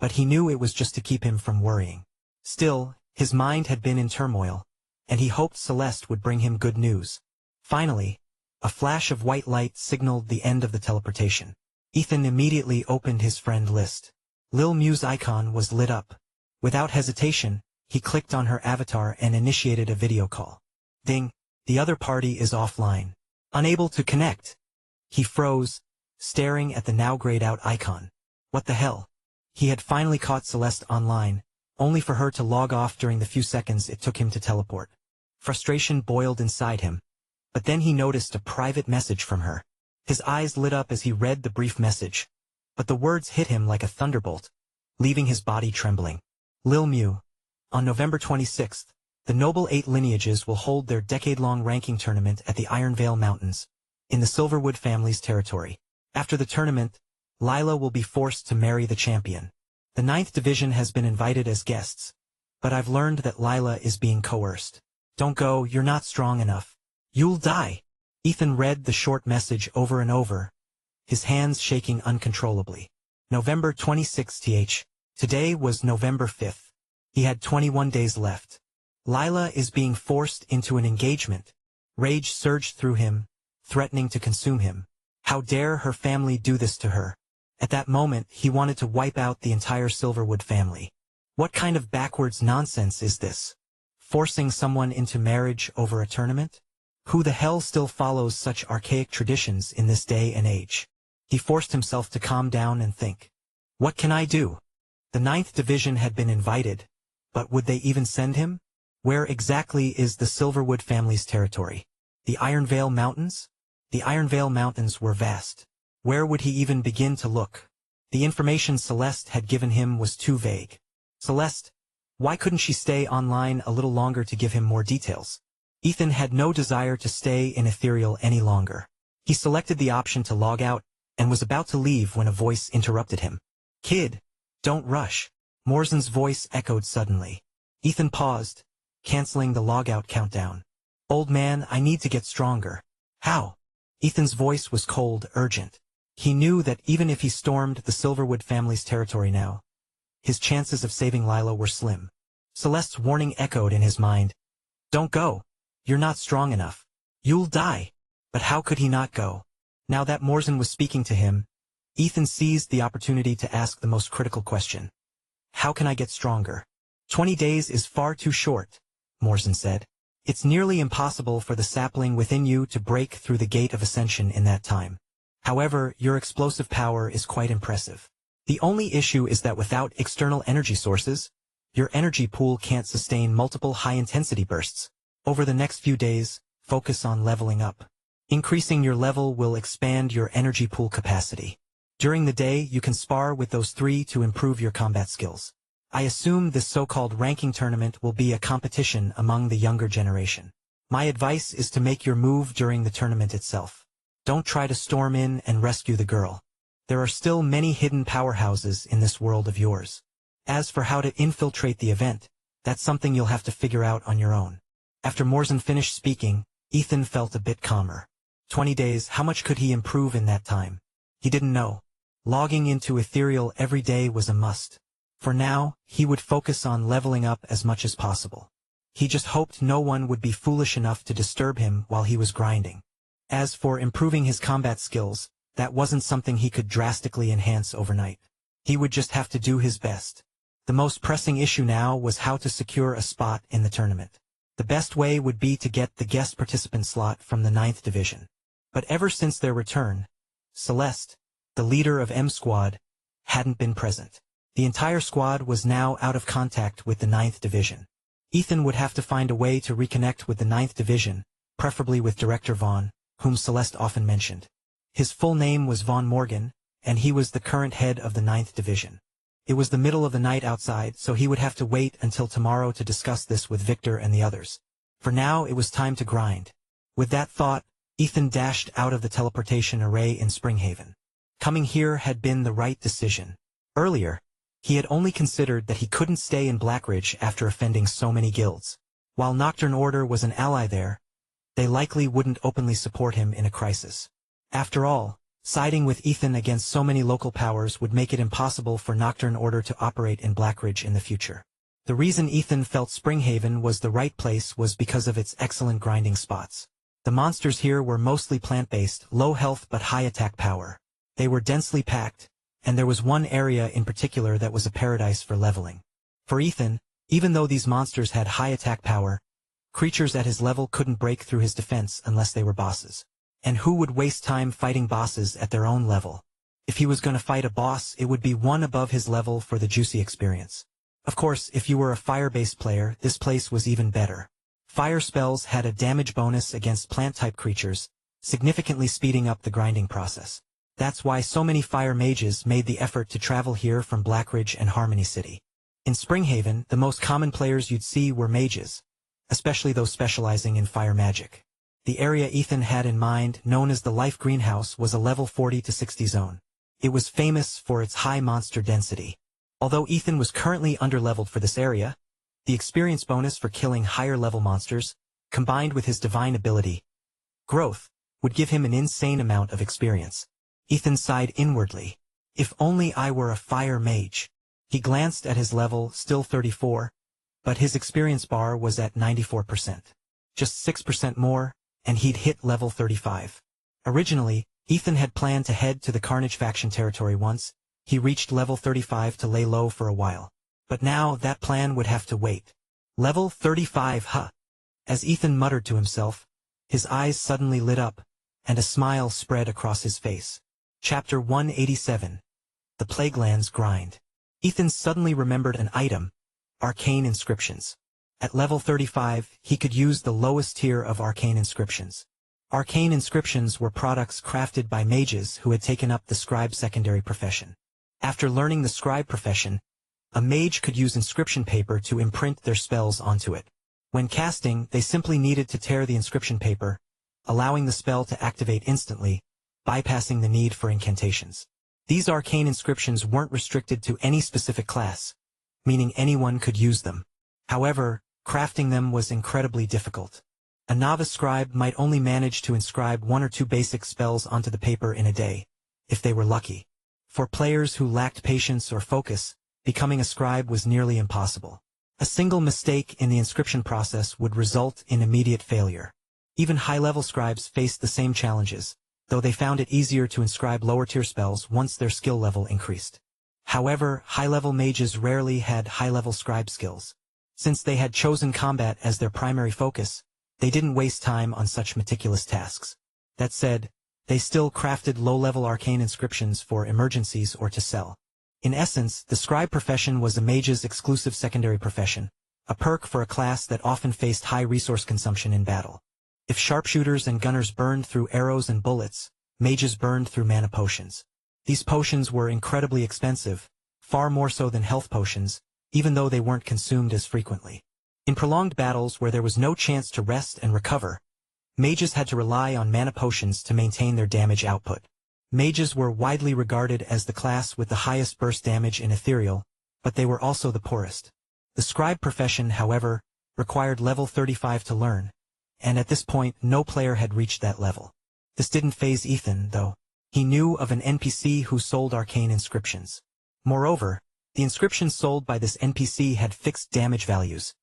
but he knew it was just to keep him from worrying. Still, his mind had been in turmoil, and he hoped Celeste would bring him good news. Finally, a flash of white light signaled the end of the teleportation. Ethan immediately opened his friend list. Lil Mew's icon was lit up. Without hesitation, he clicked on her avatar and initiated a video call. Ding. The other party is offline. Unable to connect. He froze, staring at the now grayed out icon. What the hell? He had finally caught Celeste online, only for her to log off during the few seconds it took him to teleport. Frustration boiled inside him, but then he noticed a private message from her. His eyes lit up as he read the brief message, but the words hit him like a thunderbolt, leaving his body trembling. Lil Mew. On November 26th, the Noble 8 lineages will hold their decade-long ranking tournament at the Ironvale Mountains, in the Silverwood family's territory. After the tournament, Lila will be forced to marry the champion. The 9th Division has been invited as guests, but I've learned that Lila is being coerced. Don't go, you're not strong enough. You'll die. Ethan read the short message over and over, his hands shaking uncontrollably. November 26th. Today was November 5th. He had 21 days left. Lila is being forced into an engagement. Rage surged through him, threatening to consume him. How dare her family do this to her? At that moment, he wanted to wipe out the entire Silverwood family. What kind of backwards nonsense is this? Forcing someone into marriage over a tournament? Who the hell still follows such archaic traditions in this day and age? He forced himself to calm down and think. What can I do? The 9th Division had been invited, but would they even send him? Where exactly is the Silverwood family's territory? The Ironvale Mountains? The Ironvale Mountains were vast. Where would he even begin to look? The information Celeste had given him was too vague. Celeste, why couldn't she stay online a little longer to give him more details? Ethan had no desire to stay in Ethereal any longer. He selected the option to log out, and was about to leave when a voice interrupted him. Kid, don't rush. Morzen's voice echoed suddenly. Ethan paused, canceling the logout countdown. Old man, I need to get stronger. How? Ethan's voice was cold, urgent. He knew that even if he stormed the Silverwood family's territory now, his chances of saving Lila were slim. Celeste's warning echoed in his mind. Don't go. You're not strong enough. You'll die. But how could he not go? Now that Morzen was speaking to him, Ethan seized the opportunity to ask the most critical question. How can I get stronger? 20 days is far too short, Morzen said. It's nearly impossible for the sapling within you to break through the gate of ascension in that time. However, your explosive power is quite impressive. The only issue is that without external energy sources, your energy pool can't sustain multiple high-intensity bursts. Over the next few days, focus on leveling up. Increasing your level will expand your energy pool capacity. During the day, you can spar with those 3 to improve your combat skills. I assume this so-called ranking tournament will be a competition among the younger generation. My advice is to make your move during the tournament itself. Don't try to storm in and rescue the girl. There are still many hidden powerhouses in this world of yours. As for how to infiltrate the event, that's something you'll have to figure out on your own. After Morzen finished speaking, Ethan felt a bit calmer. 20 days, how much could he improve in that time? He didn't know. Logging into Ethereal every day was a must. For now, he would focus on leveling up as much as possible. He just hoped no one would be foolish enough to disturb him while he was grinding. As for improving his combat skills, that wasn't something he could drastically enhance overnight. He would just have to do his best. The most pressing issue now was how to secure a spot in the tournament. The best way would be to get the guest participant slot from the 9th Division. But ever since their return, Celeste, the leader of M Squad, hadn't been present. The entire squad was now out of contact with the 9th Division. Ethan would have to find a way to reconnect with the 9th Division, preferably with Director Vaughn, whom Celeste often mentioned. His full name was Vaughn Morgan, and he was the current head of the 9th Division. It was the middle of the night outside, so he would have to wait until tomorrow to discuss this with Victor and the others. For now, it was time to grind. With that thought, Ethan dashed out of the teleportation array in Springhaven. Coming here had been the right decision. Earlier, he had only considered that he couldn't stay in Blackridge after offending so many guilds. While Nocturne Order was an ally there, they likely wouldn't openly support him in a crisis. After all, siding with Ethan against so many local powers would make it impossible for Nocturne Order to operate in Blackridge in the future. The reason Ethan felt Springhaven was the right place was because of its excellent grinding spots. The monsters here were mostly plant-based, low health but high attack power. They were densely packed, and there was one area in particular that was a paradise for leveling. For Ethan, even though these monsters had high attack power, creatures at his level couldn't break through his defense unless they were bosses. And who would waste time fighting bosses at their own level? If he was going to fight a boss, it would be one above his level for the juicy experience. Of course, if you were a fire-based player, this place was even better. Fire spells had a damage bonus against plant-type creatures, significantly speeding up the grinding process. That's why so many fire mages made the effort to travel here from Blackridge and Harmony City. In Springhaven, the most common players you'd see were mages, especially those specializing in fire magic. The area Ethan had in mind, known as the Life Greenhouse, was a level 40 to 60 zone. It was famous for its high monster density. Although Ethan was currently underleveled for this area, the experience bonus for killing higher-level monsters, combined with his divine ability, growth, would give him an insane amount of experience. Ethan sighed inwardly. If only I were a fire mage. He glanced at his level, still 34, but his experience bar was at 94%. Just 6% more, and he'd hit level 35. Originally, Ethan had planned to head to the Carnage faction territory once he reached level 35 to lay low for a while. But now that plan would have to wait. Level 35, huh? As Ethan muttered to himself, his eyes suddenly lit up, and a smile spread across his face. Chapter 187. The Plaguelands Grind. Ethan suddenly remembered an item, Arcane Inscriptions. At level 35, he could use the lowest tier of Arcane Inscriptions. Arcane Inscriptions were products crafted by mages who had taken up the scribe secondary profession. After learning the scribe profession, a mage could use inscription paper to imprint their spells onto it. When casting, they simply needed to tear the inscription paper, allowing the spell to activate instantly, bypassing the need for incantations. These arcane inscriptions weren't restricted to any specific class, meaning anyone could use them. However, crafting them was incredibly difficult. A novice scribe might only manage to inscribe 1 or 2 basic spells onto the paper in a day, if they were lucky. For players who lacked patience or focus, becoming a scribe was nearly impossible. A single mistake in the inscription process would result in immediate failure. Even high-level scribes faced the same challenges, though they found it easier to inscribe lower-tier spells once their skill level increased. However, high-level mages rarely had high-level scribe skills. Since they had chosen combat as their primary focus, they didn't waste time on such meticulous tasks. That said, they still crafted low-level arcane inscriptions for emergencies or to sell. In essence, the scribe profession was a mage's exclusive secondary profession, a perk for a class that often faced high resource consumption in battle. If sharpshooters and gunners burned through arrows and bullets, mages burned through mana potions. These potions were incredibly expensive, far more so than health potions, even though they weren't consumed as frequently. In prolonged battles where there was no chance to rest and recover, mages had to rely on mana potions to maintain their damage output. Mages were widely regarded as the class with the highest burst damage in Ethereal, but they were also the poorest. The scribe profession, however, required level 35 to learn, and at this point no player had reached that level. This didn't faze Ethan, though. He knew of an NPC who sold arcane inscriptions. Moreover, The inscriptions sold by this NPC had fixed damage values,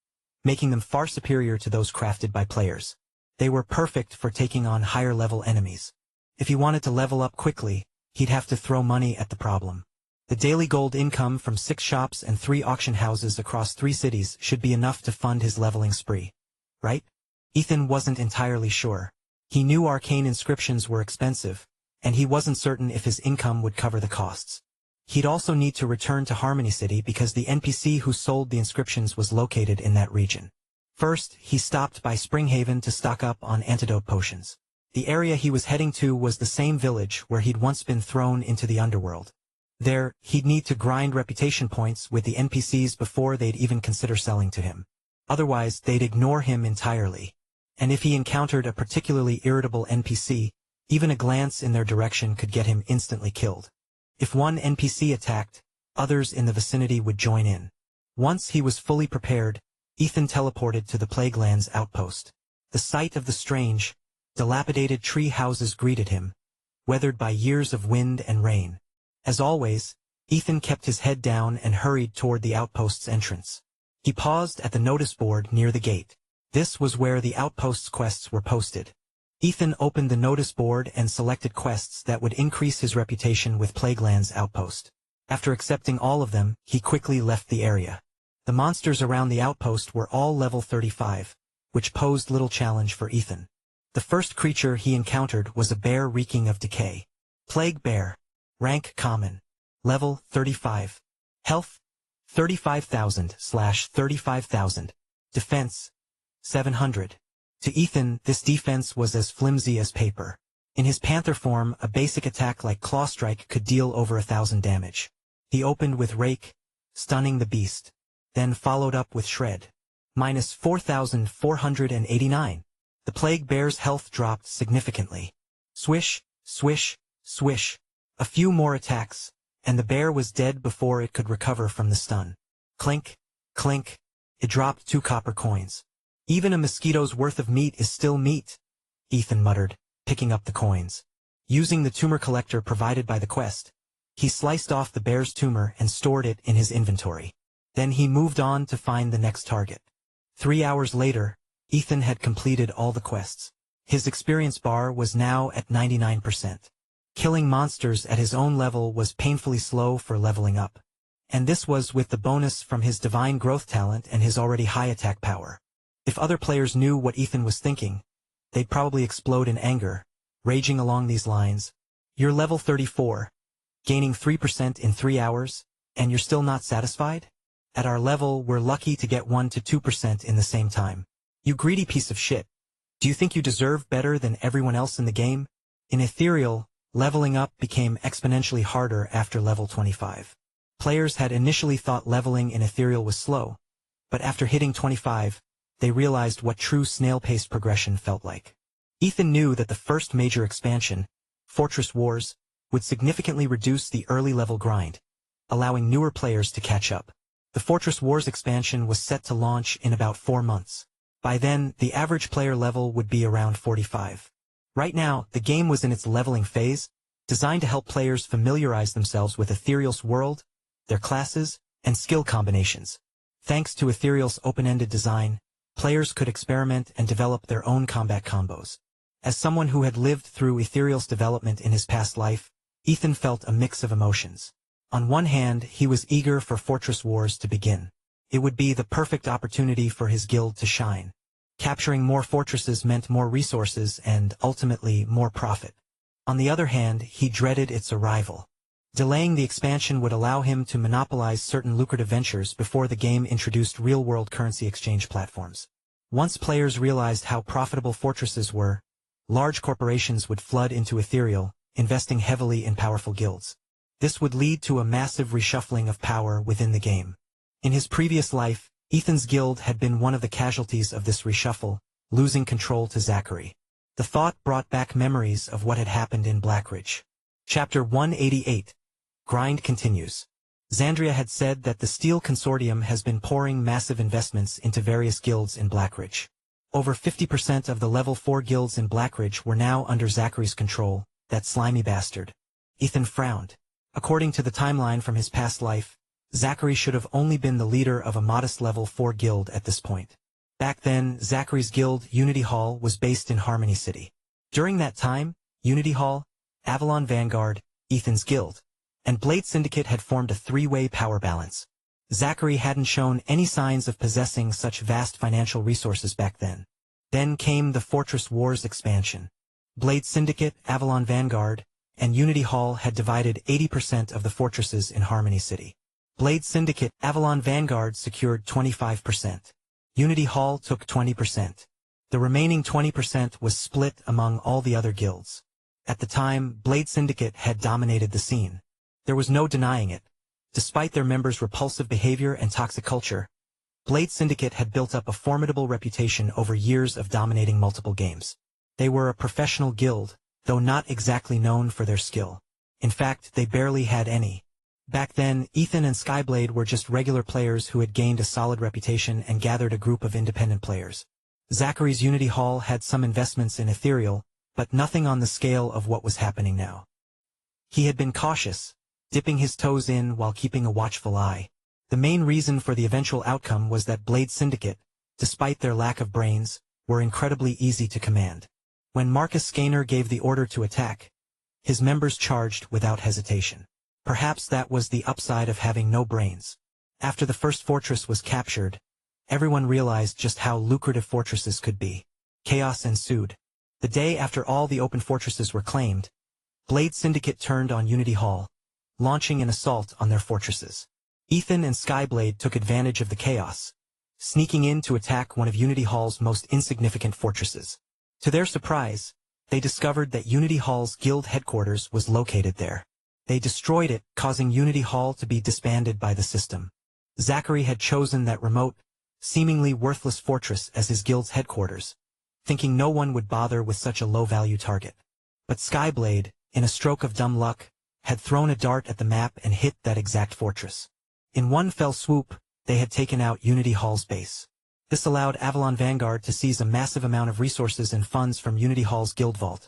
making them far superior to those crafted by players. They were perfect for taking on higher-level enemies. If he wanted to level up quickly, he'd have to throw money at the problem. The daily gold income from 6 shops and 3 auction houses across 3 cities should be enough to fund his leveling spree. Right? Ethan wasn't entirely sure. He knew arcane inscriptions were expensive, and he wasn't certain if his income would cover the costs. He'd also need to return to Harmony City because the NPC who sold the inscriptions was located in that region. First, he stopped by Springhaven to stock up on antidote potions. The area he was heading to was the same village where he'd once been thrown into the underworld. There, he'd need to grind reputation points with the NPCs before they'd even consider selling to him. Otherwise, they'd ignore him entirely. And if he encountered a particularly irritable NPC, even a glance in their direction could get him instantly killed. If one NPC attacked, others in the vicinity would join in. Once he was fully prepared, Ethan teleported to the Plaguelands outpost. The sight of the strange, dilapidated tree houses greeted him, weathered by years of wind and rain. As always, Ethan kept his head down and hurried toward the outpost's entrance. He paused at the notice board near the gate. This was where the outpost's quests were posted. Ethan opened the notice board and selected quests that would increase his reputation with Plaguelands outpost. After accepting all of them, he quickly left the area. The monsters around the outpost were all level 35, which posed little challenge for Ethan. The first creature he encountered was a bear reeking of decay. Plague Bear. Rank Common. Level 35. Health 35,000/35,000. Defense 700. To Ethan, this defense was as flimsy as paper. In his panther form, a basic attack like Claw Strike could deal over 1,000 damage. He opened with Rake, stunning the beast, then followed up with Shred. Minus 4,489. The Plague Bear's health dropped significantly. Swish, swish, swish. A few more attacks, and the bear was dead before it could recover from the stun. Clink, clink. It dropped 2 copper coins. Even a mosquito's worth of meat is still meat, Ethan muttered, picking up the coins. Using the tumor collector provided by the quest, he sliced off the bear's tumor and stored it in his inventory. Then he moved on to find the next target. 3 hours later, Ethan had completed all the quests. His experience bar was now at 99%. Killing monsters at his own level was painfully slow for leveling up. And this was with the bonus from his divine growth talent and his already high attack power. If other players knew what Ethan was thinking, they'd probably explode in anger, raging along these lines. You're level 34, gaining 3% in 3 hours, and you're still not satisfied? At our level, we're lucky to get 1 to 2% in the same time. You greedy piece of shit. Do you think you deserve better than everyone else in the game? In Ethereal, leveling up became exponentially harder after level 25. Players had initially thought leveling in Ethereal was slow, but after hitting 25, they realized what true snail-paced progression felt like. Ethan knew that the first major expansion, Fortress Wars, would significantly reduce the early-level grind, allowing newer players to catch up. The Fortress Wars expansion was set to launch in about 4 months. By then, the average player level would be around 45. Right now, the game was in its leveling phase, designed to help players familiarize themselves with Ethereal's world, their classes, and skill combinations. Thanks to Ethereal's open-ended design, players could experiment and develop their own combat combos. As someone who had lived through Ethereal's development in his past life, Ethan felt a mix of emotions. On one hand, he was eager for Fortress Wars to begin. It would be the perfect opportunity for his guild to shine. Capturing more fortresses meant more resources and, ultimately, more profit. On the other hand, he dreaded its arrival. Delaying the expansion would allow him to monopolize certain lucrative ventures before the game introduced real-world currency exchange platforms. Once players realized how profitable fortresses were, large corporations would flood into Ethereal, investing heavily in powerful guilds. This would lead to a massive reshuffling of power within the game. In his previous life, Ethan's guild had been one of the casualties of this reshuffle, losing control to Zachary. The thought brought back memories of what had happened in Blackridge. Chapter 188. Grind continues. Xandria had said that the Steel Consortium has been pouring massive investments into various guilds in Blackridge. Over 50% of the level 4 guilds in Blackridge were now under Zachary's control, that slimy bastard. Ethan frowned. According to the timeline from his past life, Zachary should have only been the leader of a modest level 4 guild at this point. Back then, Zachary's guild, Unity Hall, was based in Harmony City. During that time, Unity Hall, Avalon Vanguard, Ethan's guild, and Blade Syndicate had formed a three-way power balance. Zachary hadn't shown any signs of possessing such vast financial resources back then. Then came the Fortress Wars expansion. Blade Syndicate, Avalon Vanguard, and Unity Hall had divided 80% of the fortresses in Harmony City. Blade Syndicate, Avalon Vanguard secured 25%. Unity Hall took 20%. The remaining 20% was split among all the other guilds. At the time, Blade Syndicate had dominated the scene. There was no denying it. Despite their members' repulsive behavior and toxic culture, Blade Syndicate had built up a formidable reputation over years of dominating multiple games. They were a professional guild, though not exactly known for their skill. In fact, they barely had any. Back then, Ethan and Skyblade were just regular players who had gained a solid reputation and gathered a group of independent players. Zachary's Unity Hall had some investments in Ethereal, but nothing on the scale of what was happening now. He had been cautious, dipping his toes in while keeping a watchful eye. The main reason for the eventual outcome was that Blade Syndicate, despite their lack of brains, were incredibly easy to command. When Marcus Skaner gave the order to attack, his members charged without hesitation. Perhaps that was the upside of having no brains. After the first fortress was captured, everyone realized just how lucrative fortresses could be. Chaos ensued. The day after all the open fortresses were claimed, Blade Syndicate turned on Unity Hall, launching an assault on their fortresses. Ethan and Skyblade took advantage of the chaos, sneaking in to attack one of Unity Hall's most insignificant fortresses. To their surprise, they discovered that Unity Hall's guild headquarters was located there. They destroyed it, causing Unity Hall to be disbanded by the system. Zachary had chosen that remote, seemingly worthless fortress as his guild's headquarters, thinking no one would bother with such a low-value target. But Skyblade, in a stroke of dumb luck, had thrown a dart at the map and hit that exact fortress. In one fell swoop, they had taken out Unity Hall's base. This allowed Avalon Vanguard to seize a massive amount of resources and funds from Unity Hall's guild vault,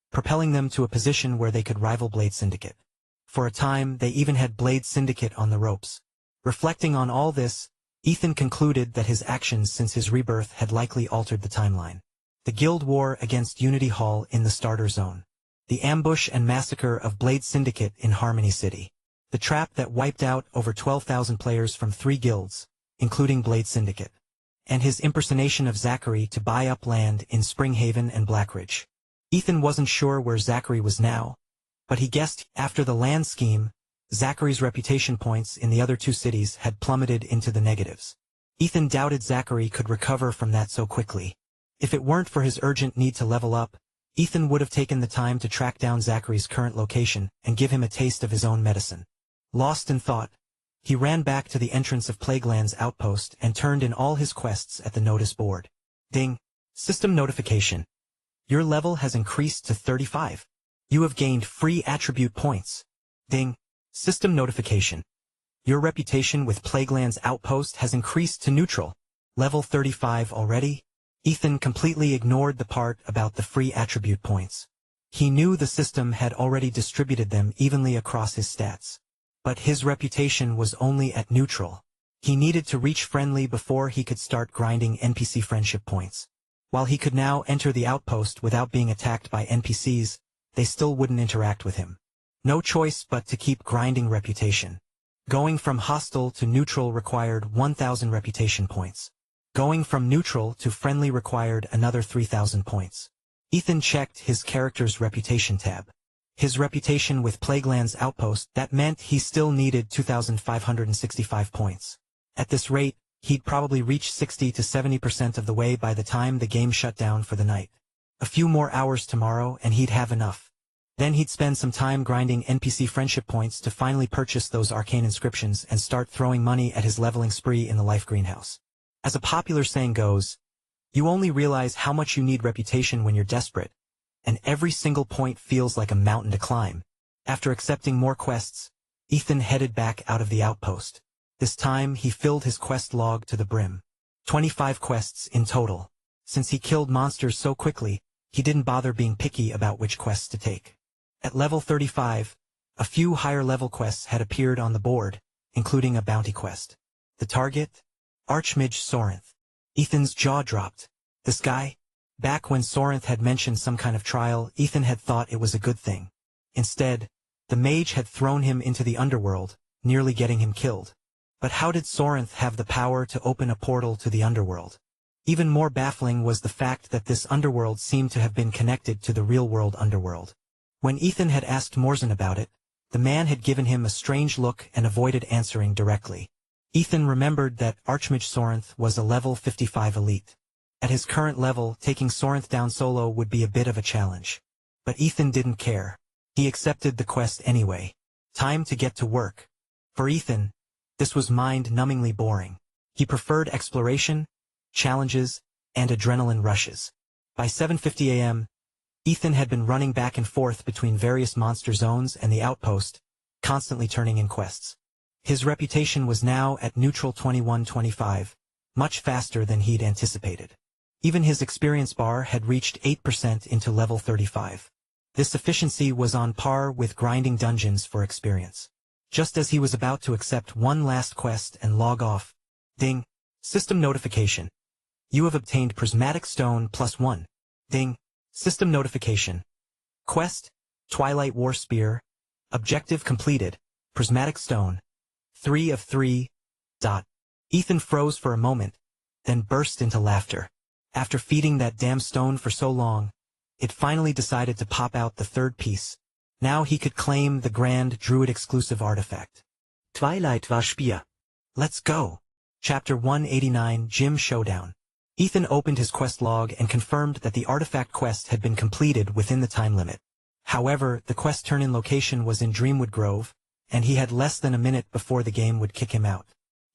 propelling them to a position where they could rival Blade Syndicate. For a time, they even had Blade Syndicate on the ropes. Reflecting on all this, Ethan concluded that his actions since his rebirth had likely altered the timeline. The guild war against Unity Hall in the starter zone. The ambush and massacre of Blade Syndicate in Harmony City. The trap that wiped out over 12,000 players from 3 guilds, including Blade Syndicate. And his impersonation of Zachary to buy up land in Springhaven and Blackridge. Ethan wasn't sure where Zachary was now, but he guessed after the land scheme, Zachary's reputation points in the other 2 cities had plummeted into the negatives. Ethan doubted Zachary could recover from that so quickly. If it weren't for his urgent need to level up, Ethan would have taken the time to track down Zachary's current location and give him a taste of his own medicine. Lost in thought, he ran back to the entrance of Plagueland's outpost and turned in all his quests at the notice board. Ding! System notification. Your level has increased to 35. You have gained free attribute points. Ding! System notification. Your reputation with Plagueland's outpost has increased to neutral. Level 35 already? Ethan completely ignored the part about the free attribute points. He knew the system had already distributed them evenly across his stats. But his reputation was only at neutral. He needed to reach friendly before he could start grinding NPC friendship points. While he could now enter the outpost without being attacked by NPCs, they still wouldn't interact with him. No choice but to keep grinding reputation. Going from hostile to neutral required 1,000 reputation points. Going from neutral to friendly required another 3,000 points. Ethan checked his character's reputation tab. His reputation with Plagueland's outpost, that meant he still needed 2,565 points. At this rate, he'd probably reach 60 to 70% of the way by the time the game shut down for the night. A few more hours tomorrow and he'd have enough. Then he'd spend some time grinding NPC friendship points to finally purchase those arcane inscriptions and start throwing money at his leveling spree in the life greenhouse. As a popular saying goes, you only realize how much you need reputation when you're desperate, and every single point feels like a mountain to climb. After accepting more quests, Ethan headed back out of the outpost. This time he filled his quest log to the brim. 25 quests in total. Since he killed monsters so quickly, he didn't bother being picky about which quests to take. At level 35, a few higher level quests had appeared on the board, including a bounty quest. The target? Archmage Sorinth. Ethan's jaw dropped. This guy? Back when Sorinth had mentioned some kind of trial, Ethan had thought it was a good thing. Instead, the mage had thrown him into the underworld, nearly getting him killed. But how did Sorinth have the power to open a portal to the underworld? Even more baffling was the fact that this underworld seemed to have been connected to the real-world underworld. When Ethan had asked Morzan about it, the man had given him a strange look and avoided answering directly. Ethan remembered that Archmage Sorinth was a level 55 elite. At his current level, taking Sorinth down solo would be a bit of a challenge. But Ethan didn't care. He accepted the quest anyway. Time to get to work. For Ethan, this was mind-numbingly boring. He preferred exploration, challenges, and adrenaline rushes. By 7:50 a.m., Ethan had been running back and forth between various monster zones and the outpost, constantly turning in quests. His reputation was now at neutral 21-25, much faster than he'd anticipated. Even his experience bar had reached 8% into level 35. This efficiency was on par with grinding dungeons for experience. Just as he was about to accept one last quest and log off, ding, system notification. You have obtained Prismatic Stone +1. Ding, system notification. Quest, Twilight War Spear. Objective completed, Prismatic Stone. 3 of 3. Ethan froze for a moment, then burst into laughter. After feeding that damn stone for so long, it finally decided to pop out the third piece. Now he could claim the grand Druid-exclusive artifact. Twilight War Spear. Let's go. Chapter 189 Gym Showdown. Ethan opened his quest log and confirmed that the artifact quest had been completed within the time limit. However, the quest turn-in location was in Dreamwood Grove, and he had less than a minute before the game would kick him out.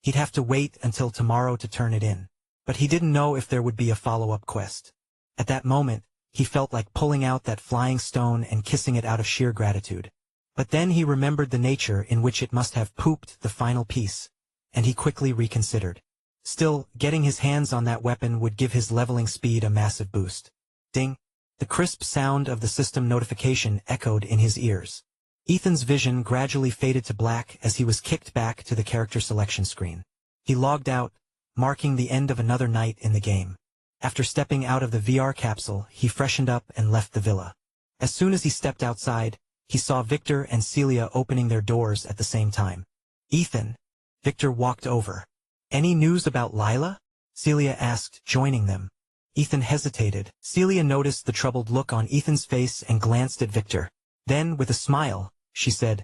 He'd have to wait until tomorrow to turn it in. But he didn't know if there would be a follow-up quest. At that moment, he felt like pulling out that flying stone and kissing it out of sheer gratitude. But then he remembered the nature in which it must have pooped the final piece, and he quickly reconsidered. Still, getting his hands on that weapon would give his leveling speed a massive boost. Ding! The crisp sound of the system notification echoed in his ears. Ethan's vision gradually faded to black as he was kicked back to the character selection screen. He logged out, marking the end of another night in the game. After stepping out of the VR capsule, he freshened up and left the villa. As soon as he stepped outside, he saw Victor and Celia opening their doors at the same time. Ethan. Victor walked over. Any news about Lila? Celia asked, joining them. Ethan hesitated. Celia noticed the troubled look on Ethan's face and glanced at Victor. Then, with a smile, she said,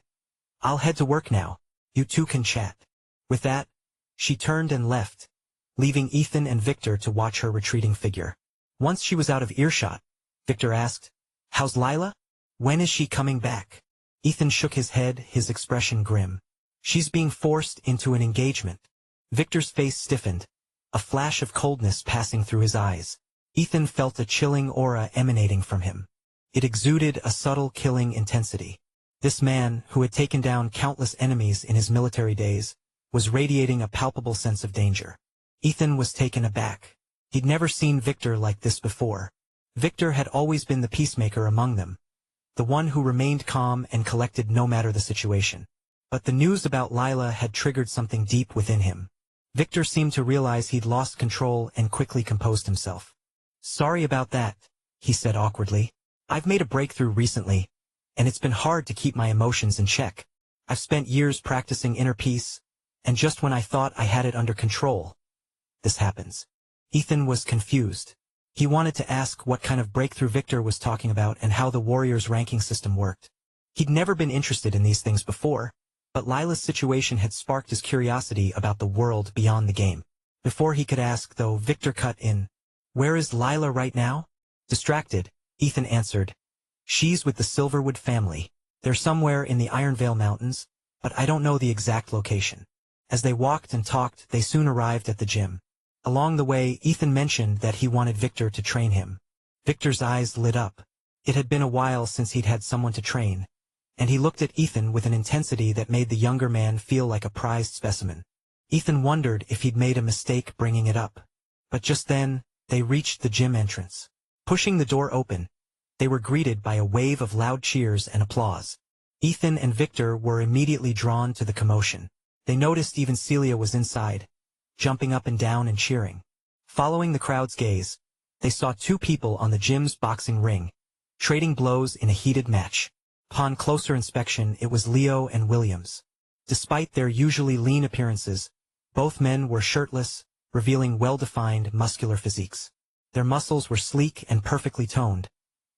I'll head to work now. You two can chat. With that, she turned and left, leaving Ethan and Victor to watch her retreating figure. Once she was out of earshot, Victor asked, How's Lila? When is she coming back? Ethan shook his head, his expression grim. She's being forced into an engagement. Victor's face stiffened, a flash of coldness passing through his eyes. Ethan felt a chilling aura emanating from him. It exuded a subtle killing intensity. This man, who had taken down countless enemies in his military days, was radiating a palpable sense of danger. Ethan was taken aback. He'd never seen Victor like this before. Victor had always been the peacemaker among them, the one who remained calm and collected no matter the situation. But the news about Lila had triggered something deep within him. Victor seemed to realize he'd lost control and quickly composed himself. Sorry about that, he said awkwardly. I've made a breakthrough recently, and it's been hard to keep my emotions in check. I've spent years practicing inner peace, and just when I thought I had it under control, this happens. Ethan was confused. He wanted to ask what kind of breakthrough Victor was talking about and how the warrior's ranking system worked. He'd never been interested in these things before, but Lila's situation had sparked his curiosity about the world beyond the game. Before he could ask, though, Victor cut in. Where is Lila right now? Distracted, Ethan answered. She's with the Silverwood family. They're somewhere in the Ironvale Mountains, but I don't know the exact location. As they walked and talked, they soon arrived at the gym. Along the way, Ethan mentioned that he wanted Victor to train him. Victor's eyes lit up. It had been a while since he'd had someone to train, and he looked at Ethan with an intensity that made the younger man feel like a prized specimen. Ethan wondered if he'd made a mistake bringing it up. But just then, they reached the gym entrance. Pushing the door open, they were greeted by a wave of loud cheers and applause. Ethan and Victor were immediately drawn to the commotion. They noticed even Celia was inside, jumping up and down and cheering. Following the crowd's gaze, they saw two people on the gym's boxing ring, trading blows in a heated match. Upon closer inspection, it was Leo and Williams. Despite their usually lean appearances, both men were shirtless, revealing well-defined muscular physiques. Their muscles were sleek and perfectly toned,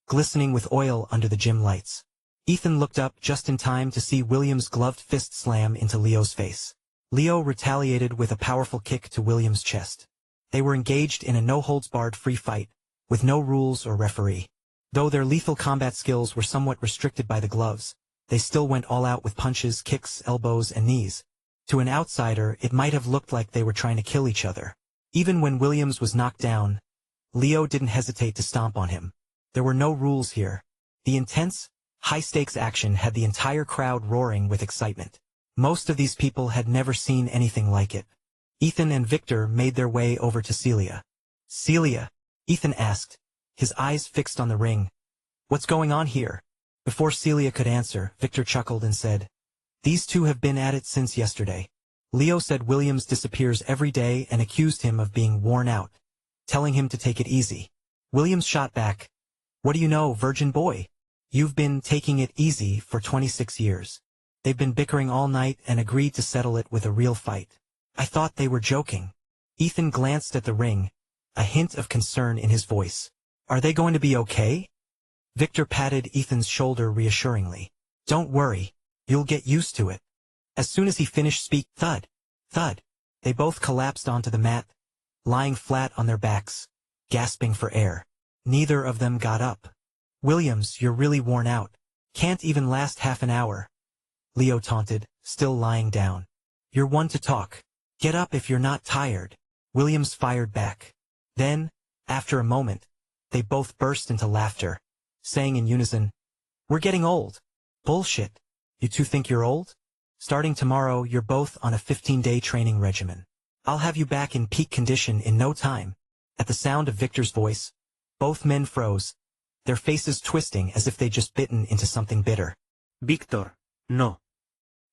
glistening with oil under the gym lights. Ethan looked up just in time to see Williams' gloved fist slam into Leo's face. Leo retaliated with a powerful kick to Williams' chest. They were engaged in a no-holds-barred free fight, with no rules or referee. Though their lethal combat skills were somewhat restricted by the gloves, they still went all out with punches, kicks, elbows, and knees. To an outsider, it might have looked like they were trying to kill each other. Even when Williams was knocked down, Leo didn't hesitate to stomp on him. There were no rules here. The intense, high-stakes action had the entire crowd roaring with excitement. Most of these people had never seen anything like it. Ethan and Victor made their way over to Celia. "Celia," Ethan asked, his eyes fixed on the ring. "What's going on here?" Before Celia could answer, Victor chuckled and said, "These two have been at it since yesterday." Leo said Williams disappears every day and accused him of being worn out, telling him to take it easy. Williams shot back, "What do you know, virgin boy? You've been taking it easy for 26 years. They've been bickering all night and agreed to settle it with a real fight. I thought they were joking." Ethan glanced at the ring, a hint of concern in his voice. "Are they going to be okay?" Victor patted Ethan's shoulder reassuringly. "Don't worry, you'll get used to it." As soon as he finished thud, thud, they both collapsed onto the mat, lying flat on their backs, gasping for air. Neither of them got up. "Williams, you're really worn out. Can't even last half an hour," Leo taunted, still lying down. "You're one to talk. Get up if you're not tired," Williams fired back. Then, after a moment, they both burst into laughter, saying in unison, "We're getting old." "Bullshit. You two think you're old? Starting tomorrow, you're both on a 15-day training regimen. I'll have you back in peak condition in no time." At the sound of Victor's voice, both men froze, their faces twisting as if they'd just bitten into something bitter. "Victor, no."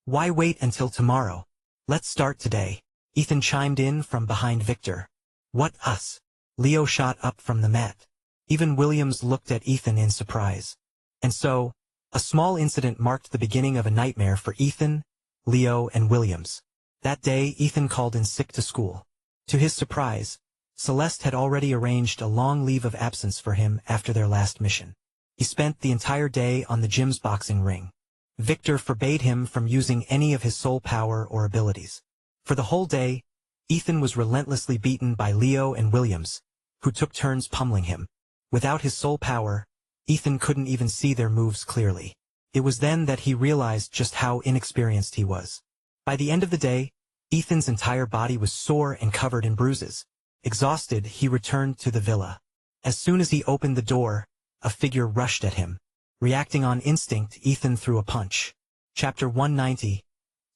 "Why wait until tomorrow? Let's start today," Ethan chimed in from behind Victor. "What us?" Leo shot up from the mat. Even Williams looked at Ethan in surprise. And so, a small incident marked the beginning of a nightmare for Ethan, Leo, and Williams. That day, Ethan called in sick to school. To his surprise, Celeste had already arranged a long leave of absence for him after their last mission. He spent the entire day on the gym's boxing ring. Victor forbade him from using any of his soul power or abilities. For the whole day, Ethan was relentlessly beaten by Leo and Williams, who took turns pummeling him. Without his soul power, Ethan couldn't even see their moves clearly. It was then that he realized just how inexperienced he was. By the end of the day, Ethan's entire body was sore and covered in bruises. Exhausted, he returned to the villa. As soon as he opened the door, a figure rushed at him. Reacting on instinct, Ethan threw a punch. Chapter 190,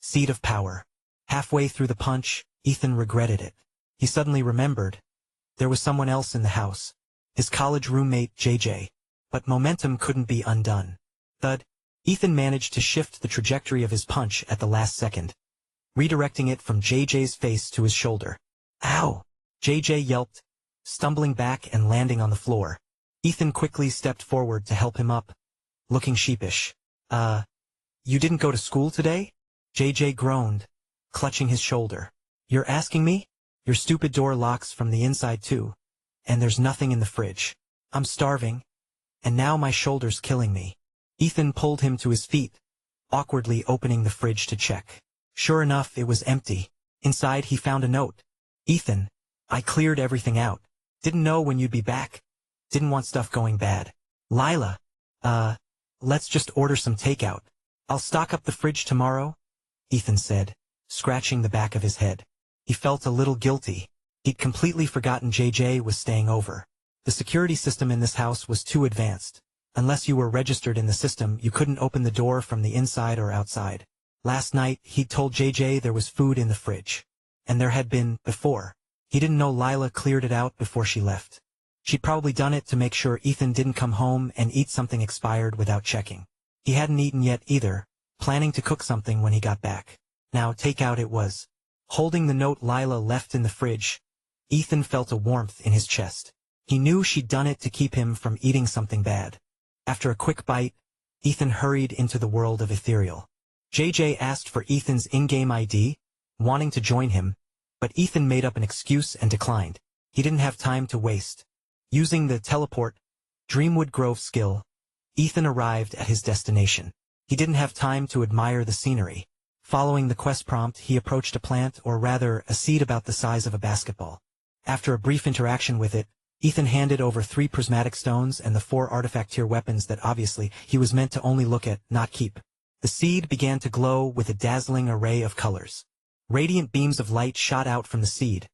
Seed of Power. Halfway through the punch, Ethan regretted it. He suddenly remembered. There was someone else in the house. His college roommate, JJ. But momentum couldn't be undone. Thud. Ethan managed to shift the trajectory of his punch at the last second, redirecting it from JJ's face to his shoulder. "Ow!" JJ yelped, stumbling back and landing on the floor. Ethan quickly stepped forward to help him up, looking sheepish. You didn't go to school today?" JJ groaned, clutching his shoulder. "You're asking me? Your stupid door locks from the inside too, and there's nothing in the fridge. I'm starving, and now my shoulder's killing me." Ethan pulled him to his feet, awkwardly opening the fridge to check. Sure enough, it was empty. Inside he found a note. "Ethan, I cleared everything out. Didn't know when you'd be back. Didn't want stuff going bad. Lila, let's just order some takeout. I'll stock up the fridge tomorrow," Ethan said, scratching the back of his head. He felt a little guilty. He'd completely forgotten JJ was staying over. The security system in this house was too advanced. Unless you were registered in the system, you couldn't open the door from the inside or outside. Last night, he'd told JJ there was food in the fridge. And there had been, before. He didn't know Lila cleared it out before she left. She'd probably done it to make sure Ethan didn't come home and eat something expired without checking. He hadn't eaten yet either, planning to cook something when he got back. Now takeout it was. Holding the note Lila left in the fridge, Ethan felt a warmth in his chest. He knew she'd done it to keep him from eating something bad. After a quick bite, Ethan hurried into the world of Ethereal. JJ asked for Ethan's in-game ID, wanting to join him, but Ethan made up an excuse and declined. He didn't have time to waste. Using the teleport, Dreamwood Grove skill, Ethan arrived at his destination. He didn't have time to admire the scenery. Following the quest prompt, he approached a plant, or rather, a seed about the size of a basketball. After a brief interaction with it, Ethan handed over 3 prismatic stones and the 4 artifact tier weapons that obviously he was meant to only look at, not keep. The seed began to glow with a dazzling array of colors. Radiant beams of light shot out from the seed,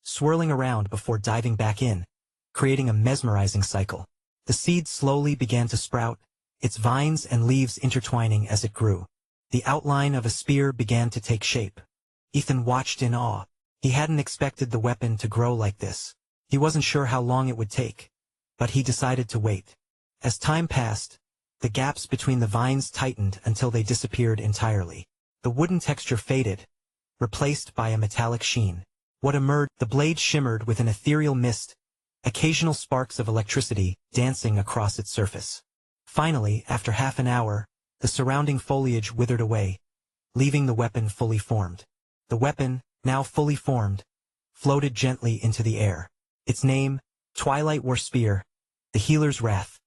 swirling around before diving back in, creating a mesmerizing cycle. The seed slowly began to sprout, its vines and leaves intertwining as it grew. The outline of a spear began to take shape. Ethan watched in awe. He hadn't expected the weapon to grow like this. He wasn't sure how long it would take, but he decided to wait. As time passed, the gaps between the vines tightened until they disappeared entirely. The wooden texture faded, replaced by a metallic sheen. What emerged, the blade shimmered with an ethereal mist, occasional sparks of electricity dancing across its surface. Finally, after half an hour, the surrounding foliage withered away, leaving the weapon fully formed. The weapon, now fully formed, floated gently into the air. Its name, Twilight War Spear, the Healer's Wrath,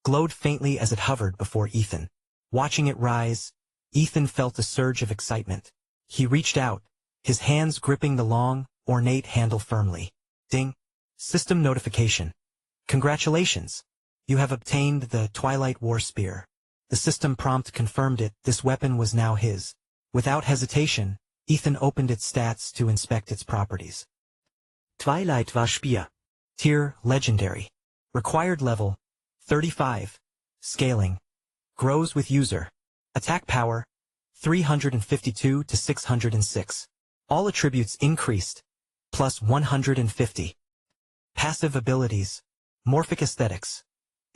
glowed faintly as it hovered before Ethan. Watching it rise, Ethan felt a surge of excitement. He reached out, his hands gripping the long, ornate handle firmly. Ding! System notification. Congratulations! You have obtained the Twilight War Spear. The system prompt confirmed it. This weapon was now his. Without hesitation, Ethan opened its stats to inspect its properties. Twilight War Spear. Tier, Legendary. Required level, 35. Scaling. Grows with user. Attack power, 352 to 606. All attributes increased, plus 150. Passive abilities. Morphic aesthetics.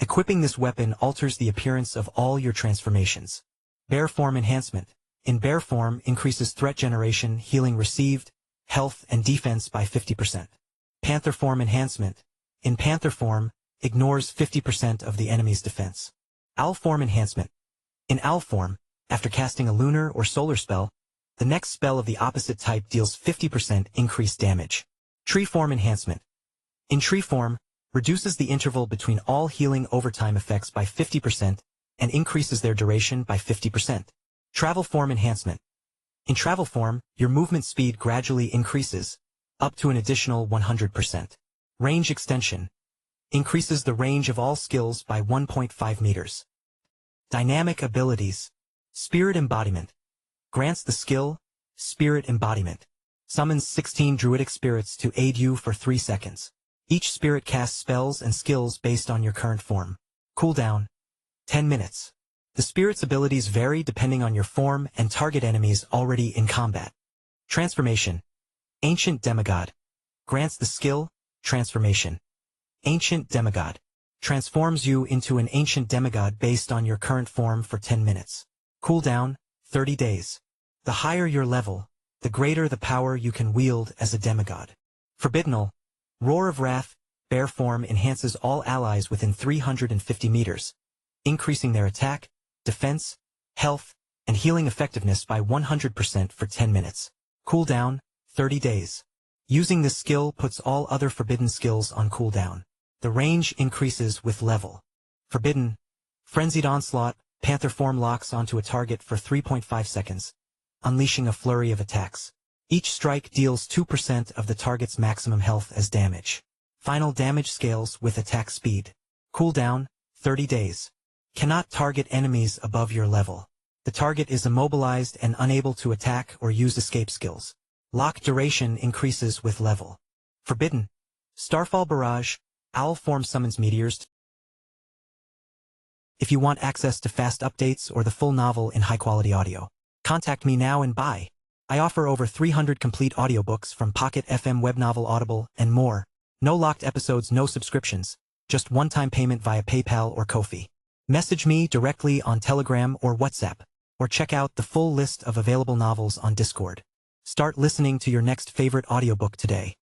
Equipping this weapon alters the appearance of all your transformations. Bear form enhancement. In bear form increases threat generation, healing received, health and defense by 50%. Panther form enhancement. In panther form, ignores 50% of the enemy's defense. Owl form enhancement. In owl form, after casting a lunar or solar spell, the next spell of the opposite type deals 50% increased damage. Tree form enhancement. In tree form, reduces the interval between all healing overtime effects by 50% and increases their duration by 50%. Travel form enhancement. In travel form, your movement speed gradually increases, up to an additional 100%. Range extension. Increases the range of all skills by 1.5 meters. Dynamic abilities. Spirit embodiment. Grants the skill, Spirit embodiment. Summons 16 druidic spirits to aid you for 3 seconds. Each spirit casts spells and skills based on your current form. Cooldown, 10 minutes. The spirit's abilities vary depending on your form and target enemies already in combat. Transformation. Ancient Demigod. Grants the skill, Transformation. Ancient Demigod. Transforms you into an Ancient Demigod based on your current form for 10 minutes. Cooldown, 30 days. The higher your level, the greater the power you can wield as a demigod. Forbiddenal. Roar of Wrath, bear form enhances all allies within 350 meters, increasing their attack, defense, health, and healing effectiveness by 100% for 10 minutes. Cooldown, 30 days. Using this skill puts all other forbidden skills on cooldown. The range increases with level. Forbidden. Frenzied Onslaught, panther form locks onto a target for 3.5 seconds, unleashing a flurry of attacks. Each strike deals 2% of the target's maximum health as damage. Final damage scales with attack speed. Cooldown, 30 days. Cannot target enemies above your level. The target is immobilized and unable to attack or use escape skills. Lock duration increases with level. Forbidden. Starfall Barrage, owl form summons meteors. If you want access to fast updates or the full novel in high-quality audio, contact me now and buy. I offer over 300 complete audiobooks from Pocket FM, Webnovel, Audible, and more. No locked episodes, no subscriptions, just one-time payment via PayPal or Ko-fi. Message me directly on Telegram or WhatsApp. or check out the full list of available novels on Discord. Start listening to your next favorite audiobook today.